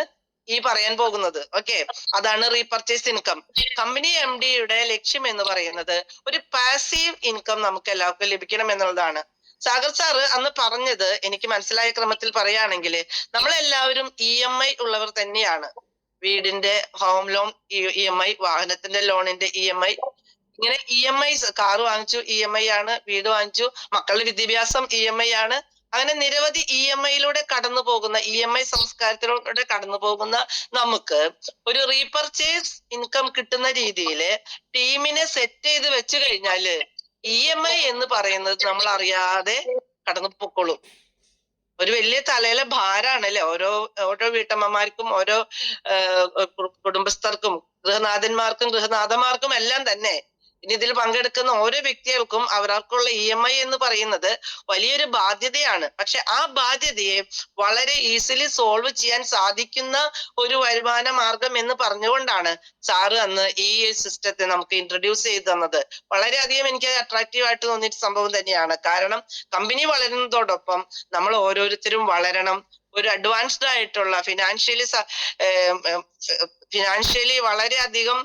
ഈ പറയാൻ പോകുന്നത്. ഓക്കെ, അതാണ് റീപർച്ചേസ് ഇൻകം. കമ്പനി MD-യുടെ ലക്ഷ്യം എന്ന് പറയുന്നത് ഒരു പാസീവ് ഇൻകം നമുക്ക് എല്ലാവർക്കും ലഭിക്കണം എന്നുള്ളതാണ്. സാഗർ സാറ് അന്ന് പറഞ്ഞത് എനിക്ക് മനസ്സിലായ ക്രമത്തിൽ പറയുകയാണെങ്കിൽ, നമ്മളെല്ലാവരും EMI ഉള്ളവർ തന്നെയാണ്. വീടിന്റെ ഹോം ലോൺ EMI, വാഹനത്തിന്റെ ലോണിന്റെ EMI, ഇങ്ങനെ EMIs, കാറ് വാങ്ങിച്ചു EMI ആണ്, വീട് വാങ്ങിച്ചു, മക്കളുടെ വിദ്യാഭ്യാസം EMI ആണ്. അങ്ങനെ നിരവധി EMI-യിലൂടെ കടന്നു പോകുന്ന, EMI സംസ്കാരത്തിലൂടെ കടന്നു പോകുന്ന നമുക്ക് ഒരു റീപർച്ചേസ് ഇൻകം കിട്ടുന്ന രീതിയിൽ ടീമിനെ സെറ്റ് ചെയ്ത് വെച്ച് കഴിഞ്ഞാല് EMI എന്ന് പറയുന്നത് നമ്മൾ അറിയാതെ കടന്നു പൊക്കോളും. ഒരു വലിയ തലയിലെ ഭാരാണല്ലേ ഓരോ വീട്ടമ്മമാർക്കും, ഓരോ കുടുംബസ്ഥർക്കും, ഗൃഹനാഥന്മാർക്കും ഗൃഹനാഥമാർക്കും എല്ലാം തന്നെ. ഇനി ഇതിൽ പങ്കെടുക്കുന്ന ഓരോ വ്യക്തികൾക്കും അവർക്കുള്ള EMI എന്ന് പറയുന്നത് വലിയൊരു ബാധ്യതയാണ്. പക്ഷെ ആ ബാധ്യതയെ വളരെ ഈസിലി സോൾവ് ചെയ്യാൻ സാധിക്കുന്ന ഒരു വരുമാന മാർഗം എന്ന് പറഞ്ഞുകൊണ്ടാണ് സാറ് അന്ന് ഈ സിസ്റ്റത്തെ നമുക്ക് ഇൻട്രൊഡ്യൂസ് ചെയ്ത് തന്നത്. വളരെയധികം എനിക്ക് അട്രാക്റ്റീവ് ആയിട്ട് തോന്നിയ സംഭവം തന്നെയാണ്. കാരണം കമ്പനി വളരുന്നതോടൊപ്പം നമ്മൾ ഓരോരുത്തരും വളരണം. ഒരു അഡ്വാൻസ്ഡ് ആയിട്ടുള്ള ഫിനാൻഷ്യലി വളരെയധികം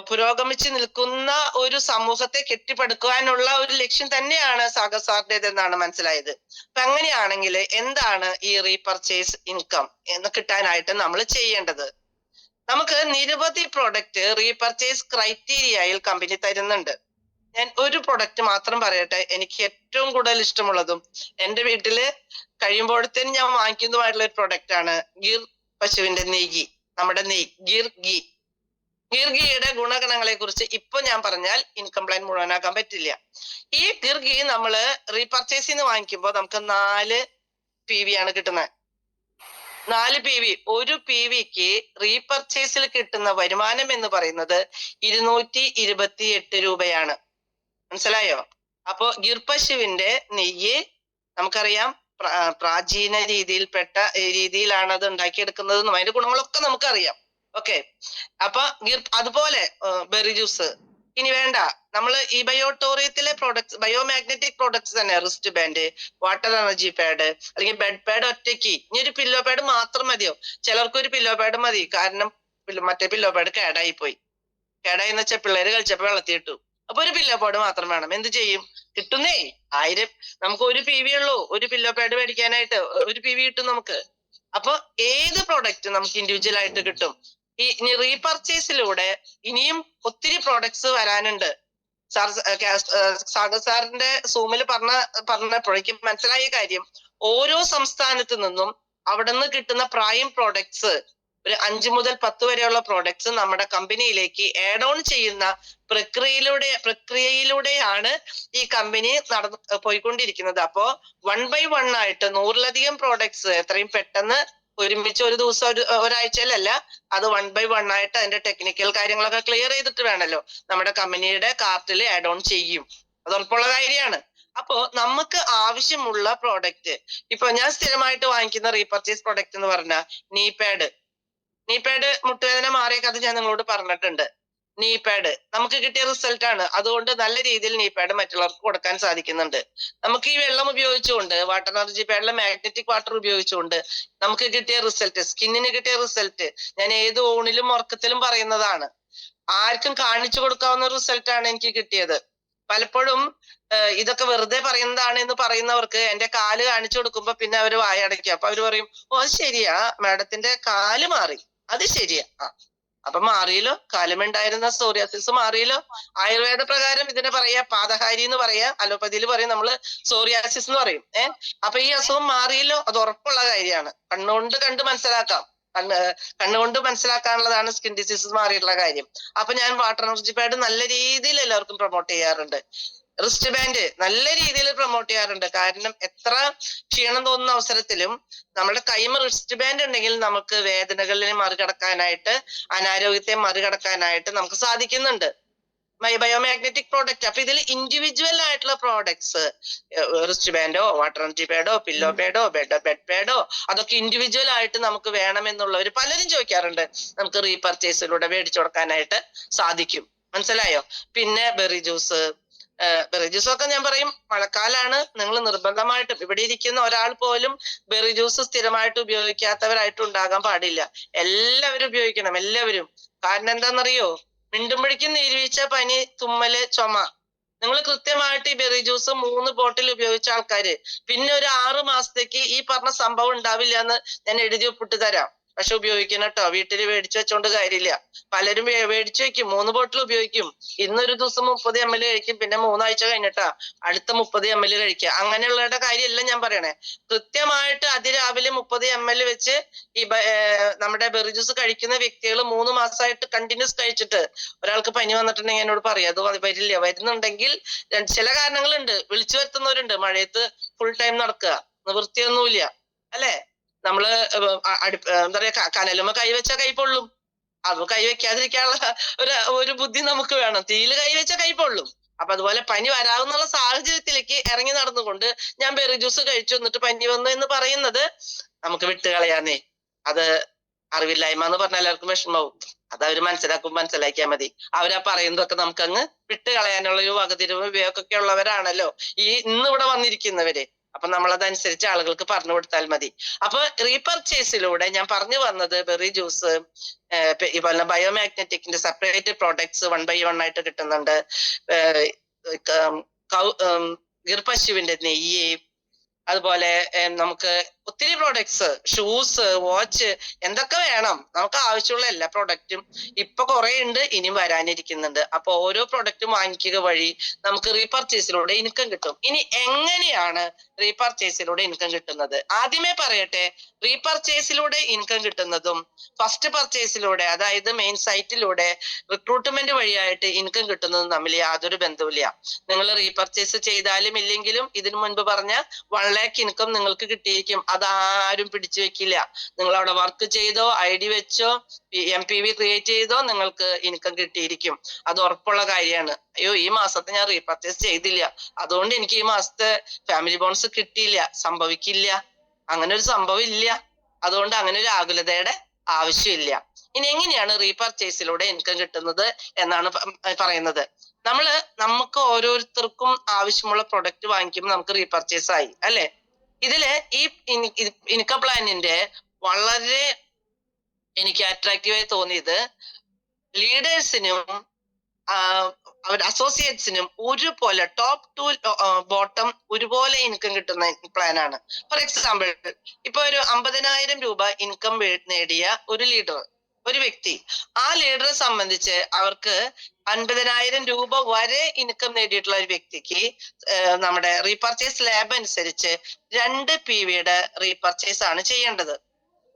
പുരോഗമിച്ച് നിൽക്കുന്ന ഒരു സമൂഹത്തെ കെട്ടിപ്പടുക്കുവാനുള്ള ഒരു ലക്ഷ്യം തന്നെയാണ് സാഗർ സാറിൻ്റെതെന്നാണ് മനസ്സിലായത്. അപ്പൊ അങ്ങനെയാണെങ്കിൽ എന്താണ് ഈ റീപർച്ചേസ് ഇൻകം എന്ന് കിട്ടാനായിട്ട് നമ്മൾ ചെയ്യേണ്ടത്? നമുക്ക് നിരവധി പ്രൊഡക്റ്റ് റീപർച്ചേസ് ക്രൈറ്റീരിയയിൽ കമ്പനി തരുന്നുണ്ട്. ഞാൻ ഒരു പ്രൊഡക്റ്റ് മാത്രം പറയട്ടെ, എനിക്ക് ഏറ്റവും കൂടുതൽ ഇഷ്ടമുള്ളതും എന്റെ വീട്ടില് കഴിയുമ്പോഴത്തേനും ഞാൻ വാങ്ങിക്കുന്നതുമായിട്ടുള്ള ഒരു പ്രൊഡക്റ്റ് ആണ് ഗിർ പശുവിന്റെ നെയ്യ്. നമ്മുടെ ഗിർ ഗീയുടെ ഗുണഗണങ്ങളെ കുറിച്ച് ഇപ്പൊ ഞാൻ പറഞ്ഞാൽ ഇൻകം പ്ലാൻ മുഴുവനാക്കാൻ പറ്റില്ല. ഈ ഗിർ ഗീ നമ്മള് റീപർച്ചേസിൽ നിന്ന് വാങ്ങിക്കുമ്പോൾ നമുക്ക് 4 PV ആണ് കിട്ടുന്നത്. 4 PV. ഒരു PVക്ക് റീപർച്ചേസിൽ കിട്ടുന്ന വരുമാനം എന്ന് പറയുന്നത് 228 രൂപയാണ്. മനസ്സിലായോ? അപ്പോ ഗിർ പശുവിന്റെ നെയ്യ് നമുക്കറിയാം പ്രാചീന രീതിയിലാണ് അത് ഉണ്ടാക്കിയെടുക്കുന്നതെന്നും അതിന്റെ ഗുണങ്ങളൊക്കെ നമുക്കറിയാം. ഓക്കെ, അപ്പൊ അതുപോലെ ബെറി ജ്യൂസ്. ഇനി വേണ്ട, നമ്മൾ ഈ ബയോട്ടോറിയത്തിലെ പ്രോഡക്ട്സ്, ബയോമാഗ്നറ്റിക് പ്രോഡക്ട്സ് തന്നെ, wrist band, water energy pad, അല്ലെങ്കിൽ ബെഡ് പാഡ് ഒറ്റയ്ക്ക്. ഇനി ഒരു പില്ലോ പാഡ് മാത്രം മതിയോ? ചിലർക്ക് ഒരു പില്ലോ പാഡ് മതി, കാരണം മറ്റേ പില്ലോ പാഡ് കേടായിന്ന് വെച്ചാൽ പിള്ളേര് കളിച്ചപ്പോ വെള്ളത്തിയിട്ടു. അപ്പൊ ഒരു പില്ലോ പാഡ് മാത്രം വേണം. എന്ത് ചെയ്യും? കിട്ടുന്നേ 1000. നമുക്ക് ഒരു PV ഉള്ളൂ ഒരു പില്ലോ പാഡ് മേടിക്കാനായിട്ട്. ഒരു PV കിട്ടും നമുക്ക്. അപ്പൊ ഏത് പ്രോഡക്റ്റ് നമുക്ക് ഇൻഡിവിജ്വൽ ആയിട്ട് കിട്ടും. ഇനി റീപർച്ചേസിലൂടെ ഇനിയും ഒത്തിരി പ്രോഡക്ട്സ് വരാനുണ്ട്. സാഗർ സാറിന്റെ സൂമിൽ പറഞ്ഞപ്പോഴേക്കും മനസ്സിലായ കാര്യം, ഓരോ സംസ്ഥാനത്ത് നിന്നും അവിടെ നിന്ന് കിട്ടുന്ന പ്രൈം പ്രോഡക്ട്സ് ഒരു 5 മുതൽ 10 വരെയുള്ള പ്രോഡക്ട്സ് നമ്മുടെ കമ്പനിയിലേക്ക് ആഡ് ഓൺ ചെയ്യുന്ന പ്രക്രിയയിലൂടെയാണ് ഈ കമ്പനി പോയിക്കൊണ്ടിരിക്കുന്നത്. അപ്പോ 1 by 1 ആയിട്ട് 100-ലധികം പ്രോഡക്ട്സ് എത്രയും പെട്ടെന്ന് ഒരുമിച്ച് ഒരു ദിവസം ഒരാഴ്ചയിലല്ല, അത് 1 by 1 ആയിട്ട് അതിന്റെ ടെക്നിക്കൽ കാര്യങ്ങളൊക്കെ ക്ലിയർ ചെയ്തിട്ട് വേണമല്ലോ നമ്മുടെ കമ്പനിയുടെ കാർട്ടിൽ ആഡ് ഓൺ ചെയ്യും. അത് ഉറപ്പുള്ള കാര്യമാണ്. അപ്പോ നമുക്ക് ആവശ്യമുള്ള പ്രോഡക്റ്റ്, ഇപ്പൊ ഞാൻ സ്ഥിരമായിട്ട് വാങ്ങിക്കുന്ന റീപർച്ചേസ് പ്രോഡക്റ്റ് എന്ന് പറഞ്ഞാൽ നീ പാഡ് മുട്ടുവേദന മാറിയ കഥ ഞാൻ നിങ്ങളോട് പറഞ്ഞിട്ടുണ്ട്. നീ പാഡ് നമുക്ക് കിട്ടിയ റിസൾട്ട് ആണ്. അതുകൊണ്ട് നല്ല രീതിയിൽ നീ പാഡ് മറ്റുള്ളവർക്ക് കൊടുക്കാൻ സാധിക്കുന്നുണ്ട്. നമുക്ക് ഈ വെള്ളം ഉപയോഗിച്ചുകൊണ്ട്, വാട്ടർ എനർജി പാഡിലെ മാഗ്നറ്റിക് വാട്ടർ ഉപയോഗിച്ചുകൊണ്ട് നമുക്ക് കിട്ടിയ റിസൾട്ട്, സ്കിന്നിന് കിട്ടിയ റിസൾട്ട് ഞാൻ ഏത് ഊണിലും ഉറക്കത്തിലും പറയുന്നതാണ്. ആർക്കും കാണിച്ചു കൊടുക്കാവുന്ന റിസൾട്ട് ആണ് എനിക്ക് കിട്ടിയത്. പലപ്പോഴും ഇതൊക്കെ വെറുതെ പറയുന്നതാണ് എന്ന് പറയുന്നവർക്ക് എന്റെ കാല് കാണിച്ചു കൊടുക്കുമ്പോ പിന്നെ അവര് വായടയ്ക്കും. അപ്പൊ അവര് പറയും, ഓ അത് ശരിയാ, മാഡത്തിന്റെ കാല് മാറി, അത് ശരിയാ. അപ്പൊ മാറിയല്ലോ, കാലുമുണ്ടായിരുന്ന സോറിയാസിസ് മാറിയല്ലോ. ആയുർവേദ പ്രകാരം ഇതിനെ പറയാ പാദഹാരി എന്ന് പറയാ, അലോപ്പതിയിൽ പറയും നമ്മള് സോറിയാസിസ് എന്ന് പറയും. അപ്പൊ ഈ അസുഖം മാറിയല്ലോ, അത് ഉറപ്പുള്ള കാര്യമാണ്. കണ്ണുകൊണ്ട് കണ്ട് മനസ്സിലാക്കാം. കണ്ണുകൊണ്ട് മനസ്സിലാക്കാനുള്ളതാണ് സ്കിൻ ഡിസീസസ് മാറിയിട്ടുള്ള കാര്യം. അപ്പൊ ഞാൻ വാട്ടർ എനർജി പാഡ് നല്ല രീതിയിൽ എല്ലാവർക്കും പ്രൊമോട്ട് ചെയ്യാറുണ്ട്. റിസ്റ്റ് ബാൻഡ് നല്ല രീതിയിൽ പ്രൊമോട്ട് ചെയ്യാറുണ്ട്. കാരണം എത്ര ക്ഷീണം തോന്നുന്ന അവസരത്തിലും നമ്മുടെ കൈമ റിസ്റ്റ് ബാൻഡ് ഉണ്ടെങ്കിൽ നമുക്ക് വേദനകളിനെ മറികടക്കാനായിട്ട്, അനാരോഗ്യത്തെ മറികടക്കാനായിട്ട് നമുക്ക് സാധിക്കുന്നുണ്ട്. Biomagnetic product. അപ്പൊ ഇതിൽ ഇൻഡിവിജ്വൽ ആയിട്ടുള്ള പ്രോഡക്ട്സ്, റിസ്റ്റ് ബാൻഡോ വാട്ടർ എനർജി പാഡോ പില്ലോ പാഡോ ബെഡ് പാഡോ അതൊക്കെ ഇൻഡിവിജ്വൽ ആയിട്ട് നമുക്ക് വേണമെന്നുള്ളവർ പലരും ചോദിക്കാറുണ്ട്. നമുക്ക് റീപർച്ചേസിലൂടെ മേടിച്ചു കൊടുക്കാനായിട്ട് സാധിക്കും. മനസ്സിലായോ? പിന്നെ ബെറി ജ്യൂസ് ഒക്കെ ഞാൻ പറയും, മഴക്കാലാണ്, നിങ്ങൾ നിർബന്ധമായിട്ടും, ഇവിടെ ഇരിക്കുന്ന ഒരാൾ പോലും ബെറി ജ്യൂസ് സ്ഥിരമായിട്ട് ഉപയോഗിക്കാത്തവരായിട്ട് ഉണ്ടാകാൻ പാടില്ല. എല്ലാവരും ഉപയോഗിക്കണം, എല്ലാവരും. കാരണം എന്താണെന്നറിയോ? മിണ്ടുമ്പോഴേക്കും നീർവീഴ്ച, പനി, തുമ്മല്, ചുമ. നിങ്ങൾ കൃത്യമായിട്ട് ഈ ബെറി ജ്യൂസ് 3 ബോട്ടിൽ ഉപയോഗിച്ച ആൾക്കാര് പിന്നെ ഒരു 6 മാസത്തേക്ക് ഈ പറഞ്ഞ സംഭവം ഉണ്ടാവില്ല എന്ന് ഞാൻ എഴുതി ഒപ്പിട്ട് തരാം. പക്ഷെ ഉപയോഗിക്കണം കേട്ടോ. വീട്ടിൽ മേടിച്ചു വെച്ചോണ്ട് കാര്യമില്ല. പലരും മേടിച്ചു വെക്കും, 3 ബോട്ടിൽ ഉപയോഗിക്കും. ഇന്നൊരു ദിവസം 30 ml കഴിക്കും, പിന്നെ 3 ആഴ്ച കഴിഞ്ഞിട്ടാ അടുത്ത 30 ml കഴിക്കുക. അങ്ങനെയുള്ളവരുടെ കാര്യമല്ല ഞാൻ പറയണേ. കൃത്യമായിട്ട് അതിരാവിലെ 30 ml വെച്ച് ഈ നമ്മുടെ ബെറി ജ്യൂസ് കഴിക്കുന്ന വ്യക്തികൾ 3 മാസമായിട്ട് കണ്ടിന്യൂസ് കഴിച്ചിട്ട്, ഒരാൾക്ക് പനി വന്നിട്ടുണ്ടെങ്കിൽ എന്നോട് പറയാം, അത് വരില്ല. വരുന്നുണ്ടെങ്കിൽ ചില കാരണങ്ങളുണ്ട്, വിളിച്ചു വരുത്തുന്നവരുണ്ട്. മഴയത്ത് ഫുൾ ടൈം നടക്കുക, നിവൃത്തിയൊന്നുമില്ല അല്ലെ. നമ്മള് എന്താ പറയാ, കനലുമ കൈവച്ച കൈ പൊള്ളും. അത് കൈവയ്ക്കാതിരിക്കാനുള്ള ഒരു ബുദ്ധി നമുക്ക് വേണം. തീയിൽ കൈവച്ച കൈ പൊള്ളും. അപ്പൊ അതുപോലെ പനി വരാവുന്ന സാഹചര്യത്തിലേക്ക് ഇറങ്ങി നടന്നുകൊണ്ട് ഞാൻ ബെറി ജ്യൂസ് കഴിച്ചു എന്നിട്ട് പനി വന്നു എന്ന് പറയുന്നത് നമുക്ക് വിട്ടുകളയാന്നേ. അത് അറിവില്ലായ്മ എന്ന് പറഞ്ഞാൽ എല്ലാവർക്കും വിഷമാവും. അത് അവര് മനസ്സിലാക്കിയാൽ മതി. അവരാ പറയുന്നതൊക്കെ നമുക്കങ്ങ് വിട്ടുകളയാനുള്ള ഒരു വകതിരിവ് വിവേകൊക്കെ ഉള്ളവരാണല്ലോ ഈ ഇന്നിവിടെ വന്നിരിക്കുന്നവര്. അപ്പൊ നമ്മളതനുസരിച്ച് ആളുകൾക്ക് പറഞ്ഞു കൊടുത്താൽ മതി. അപ്പൊ റീപർച്ചേസിലൂടെ ഞാൻ പറഞ്ഞു വന്നത് ബെറി ജ്യൂസ്, ഇതുപോലെ ബയോമാഗ്നറ്റിക്കിന്റെ സെപ്പറേറ്റ് പ്രോഡക്ട്സ് 1 by 1 ആയിട്ട് കിട്ടുന്നുണ്ട്. ഗിർപശുവിന്റെ നെയ്യ്, അതുപോലെ നമുക്ക് ഒത്തിരി പ്രോഡക്ട്സ്, ഷൂസ്, വാച്ച്, എന്തൊക്കെ വേണം നമുക്ക് ആവശ്യമുള്ള എല്ലാ പ്രോഡക്റ്റും ഇപ്പൊ കുറെ ഉണ്ട്, ഇനിയും വരാനിരിക്കുന്നുണ്ട്. അപ്പൊ ഓരോ പ്രോഡക്റ്റും വാങ്ങിക്കുക വഴി നമുക്ക് റീപർച്ചേസിലൂടെ ഇൻകം കിട്ടും. ഇനി എങ്ങനെയാണ് റീപർച്ചേസിലൂടെ ഇൻകം കിട്ടുന്നത്? ആദ്യമേ പറയട്ടെ, റീപർച്ചേസിലൂടെ ഇൻകം കിട്ടുന്നതും ഫസ്റ്റ് പർച്ചേസിലൂടെ, അതായത് മെയിൻ സൈറ്റിലൂടെ റിക്രൂട്ട്മെന്റ് വഴിയായിട്ട് ഇൻകം കിട്ടുന്നതും തമ്മിൽ യാതൊരു ബന്ധവുമില്ല. നിങ്ങൾ റീപർച്ചേസ് ചെയ്താലും ഇല്ലെങ്കിലും ഇതിനു മുൻപ് പറഞ്ഞ 1 lakh ഇൻകം നിങ്ങൾക്ക് കിട്ടിയിരിക്കും. അതാരും പിടിച്ചു വെക്കില്ല. നിങ്ങൾ അവിടെ വർക്ക് ചെയ്തോ, ID വെച്ചോ, MPV ക്രിയേറ്റ് ചെയ്തോ നിങ്ങൾക്ക് ഇൻകം കിട്ടിയിരിക്കും. അത് ഉറപ്പുള്ള കാര്യമാണ്. അയ്യോ ഈ മാസത്തെ ഞാൻ റീപർച്ചേസ് ചെയ്തില്ല, അതുകൊണ്ട് എനിക്ക് ഈ മാസത്തെ ഫാമിലി ബോണസ് കിട്ടിയില്ല, സംഭവിക്കില്ല. അങ്ങനെ ഒരു സംഭവം ഇല്ല. അതുകൊണ്ട് അങ്ങനെ ഒരു ആകുലതയുടെ ആവശ്യമില്ല. ഇനി എങ്ങനെയാണ് റീപർച്ചേസിലൂടെ ഇൻകം കിട്ടുന്നത് എന്നാണ് പറയുന്നത്. നമുക്ക് ഓരോരുത്തർക്കും ആവശ്യമുള്ള പ്രൊഡക്റ്റ് വാങ്ങിക്കുമ്പോൾ നമുക്ക് റീപർച്ചേസ് ആയി അല്ലെ. ഇതില് ഈ ഇൻകം പ്ലാനിന്റെ വളരെ എനിക്ക് അട്രാക്റ്റീവായി തോന്നിയത്, ലീഡേഴ്സിനും അസോസിയേറ്റ്സിനും ഒരുപോലെ ടോപ്പ് ടു ബോട്ടം ഒരുപോലെ ഇൻകം കിട്ടുന്ന പ്ലാനാണ്. ഫോർ എക്സാമ്പിൾ, ഇപ്പൊ ഒരു 50,000 രൂപ ഇൻകം നേടിയ ഒരു ലീഡർ, ഒരു വ്യക്തി, ആ ലീഡറെ സംബന്ധിച്ച് അവർക്ക് 50,000 രൂപ വരെ ഇൻകം നേടിയിട്ടുള്ള ഒരു വ്യക്തിക്ക് നമ്മുടെ റീപർച്ചേസ് ലാബ് അനുസരിച്ച് 2 PVയുടെ റീപർച്ചേസ് ആണ് ചെയ്യേണ്ടത്.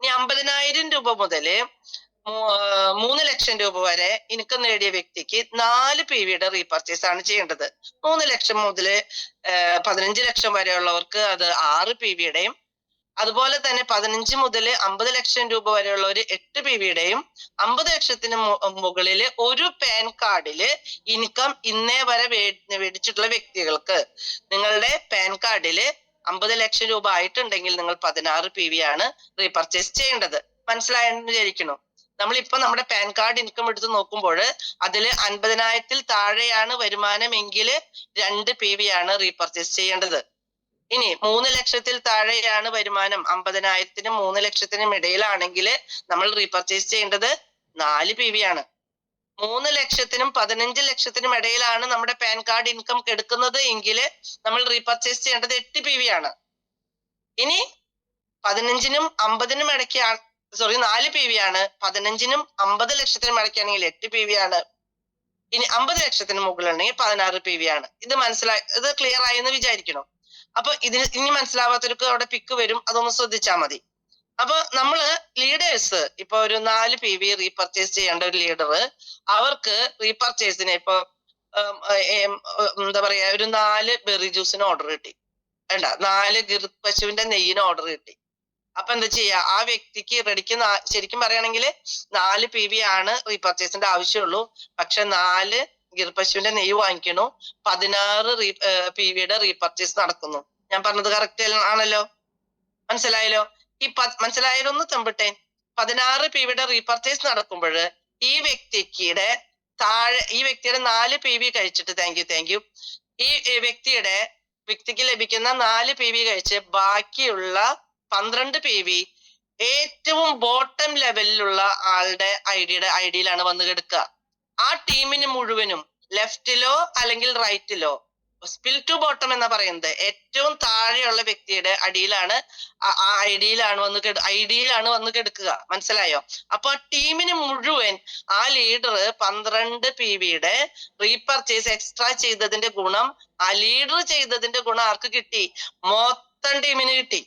ഇനി 50,000 രൂപ മുതല് 3 ലക്ഷം രൂപ വരെ ഇൻകം നേടിയ വ്യക്തിക്ക് 4 PV റീപർച്ചേസ് ആണ് ചെയ്യേണ്ടത്. 3 ലക്ഷം മുതല് 15 ലക്ഷം വരെയുള്ളവർക്ക് അത് 6 PV അതുപോലെ തന്നെ 15 മുതൽ 50 ലക്ഷം രൂപ വരെയുള്ളവർ 8 PV 50 ലക്ഷത്തിന് മുകളില് ഒരു പാൻ കാർഡില് ഇൻകം ഇന്നേ വരെ മേടിച്ചിട്ടുള്ള വ്യക്തികൾക്ക് നിങ്ങളുടെ പാൻ കാർഡില് 50 ലക്ഷം രൂപ ആയിട്ടുണ്ടെങ്കിൽ നിങ്ങൾ 16 PV ആണ് റീപർച്ചേസ് ചെയ്യേണ്ടത്. മനസ്സിലായെന്ന് വിചാരിക്കുന്നു. നമ്മളിപ്പോ നമ്മുടെ പാൻ കാർഡ് ഇൻകം എടുത്ത് നോക്കുമ്പോൾ അതില് 50,000-ൽ താഴെയാണ് വരുമാനമെങ്കിൽ 2 PV ആണ് റീപർച്ചേസ് ചെയ്യേണ്ടത്. ഇനി 3 ലക്ഷത്തിൽ താഴെയാണ് വരുമാനം, 50,000-നും 3 ലക്ഷത്തിനും ഇടയിലാണെങ്കിൽ നമ്മൾ റീപർച്ചേസ് ചെയ്യേണ്ടത് 4 PV ആണ്. 3 ലക്ഷത്തിനും 15 ലക്ഷത്തിനും ഇടയിലാണ് നമ്മുടെ പാൻ കാർഡ് ഇൻകം എടുക്കുന്നത് എങ്കിൽ നമ്മൾ റീപർച്ചേസ് ചെയ്യേണ്ടത് 8 PV ആണ്. ഇനി 15-നും 50-നും ഇടയ്ക്കാണ് 4 PV ആണ്. 15-നും 50 ലക്ഷത്തിനും ഇടയ്ക്കാണെങ്കിൽ 8 PV ആണ്. ഇനി 50 ലക്ഷത്തിന് മുകളിലുണ്ടെങ്കിൽ 16 PV ആണ്. ഇത് ക്ലിയർ ആയി എന്ന് വിചാരിക്കണം. അപ്പൊ ഇതിന് ഇനി മനസ്സിലാവാത്തവർക്ക് അവിടെ പിക്ക് വരും, അതൊന്ന് ശ്രദ്ധിച്ചാൽ മതി. അപ്പൊ നമ്മള് ലീഡേഴ്സ് ഇപ്പൊ ഒരു 4 PV റീപർച്ചേസ് ചെയ്യേണ്ട ഒരു ലീഡർ, അവർക്ക് റീപർച്ചേസിന് ഇപ്പൊ എന്താ പറയാ ഒരു 4 ബെറി ജ്യൂസിന് ഓർഡർ കിട്ടി, വേണ്ട 4 ഗിർ പശുവിന്റെ നെയ്യിന് ഓർഡർ കിട്ടി. അപ്പൊ എന്താ ചെയ്യാ, ആ വ്യക്തിക്ക് ശരിക്കും പറയുകയാണെങ്കിൽ 4 PV ആണ് റീപർച്ചേസിന്റെ ആവശ്യമുള്ളൂ. പക്ഷെ 4 ഗിർപശുവിന്റെ നെയ്യ് വാങ്ങിക്കണു, 16 PV റീപർച്ചേസ് നടക്കുന്നു. ഞാൻ പറഞ്ഞത് കറക്റ്റ് ആണല്ലോ? മനസ്സിലായല്ലോ? മനസ്സിലായാലൊന്ന് തെമ്പിട്ടെ. 16 PV റീപർച്ചേസ് നടക്കുമ്പോൾ ഈ വ്യക്തിയുടെ 4 PV കഴിച്ചിട്ട് താങ്ക് യു ഈ വ്യക്തിക്ക് ലഭിക്കുന്ന 4 PV കഴിച്ച് ബാക്കിയുള്ള 12 PV ഏറ്റവും ബോട്ടം ലെവലിലുള്ള ആളുടെ ഐഡിയിലാണ് വന്ന് കിടക്കുക. ആ ടീമിന് മുഴുവനും ലെഫ്റ്റിലോ അല്ലെങ്കിൽ റൈറ്റിലോ, സ്പിൽ ടു ബോട്ടം എന്ന് പറയുന്നത് ഏറ്റവും താഴെയുള്ള വ്യക്തിയുടെ ഐഡിയിലാണ് വന്ന് കിടക്കുക. മനസ്സിലായോ? അപ്പൊ ആ ടീമിന് മുഴുവൻ ആ ലീഡർ 12 PV റീപർച്ചേസ് എക്സ്ട്രാ ചെയ്തതിന്റെ ഗുണം, ആ ലീഡർ ചെയ്തതിന്റെ ഗുണം ആർക്ക് കിട്ടി? മൊത്തം ടീമിന് കിട്ടി.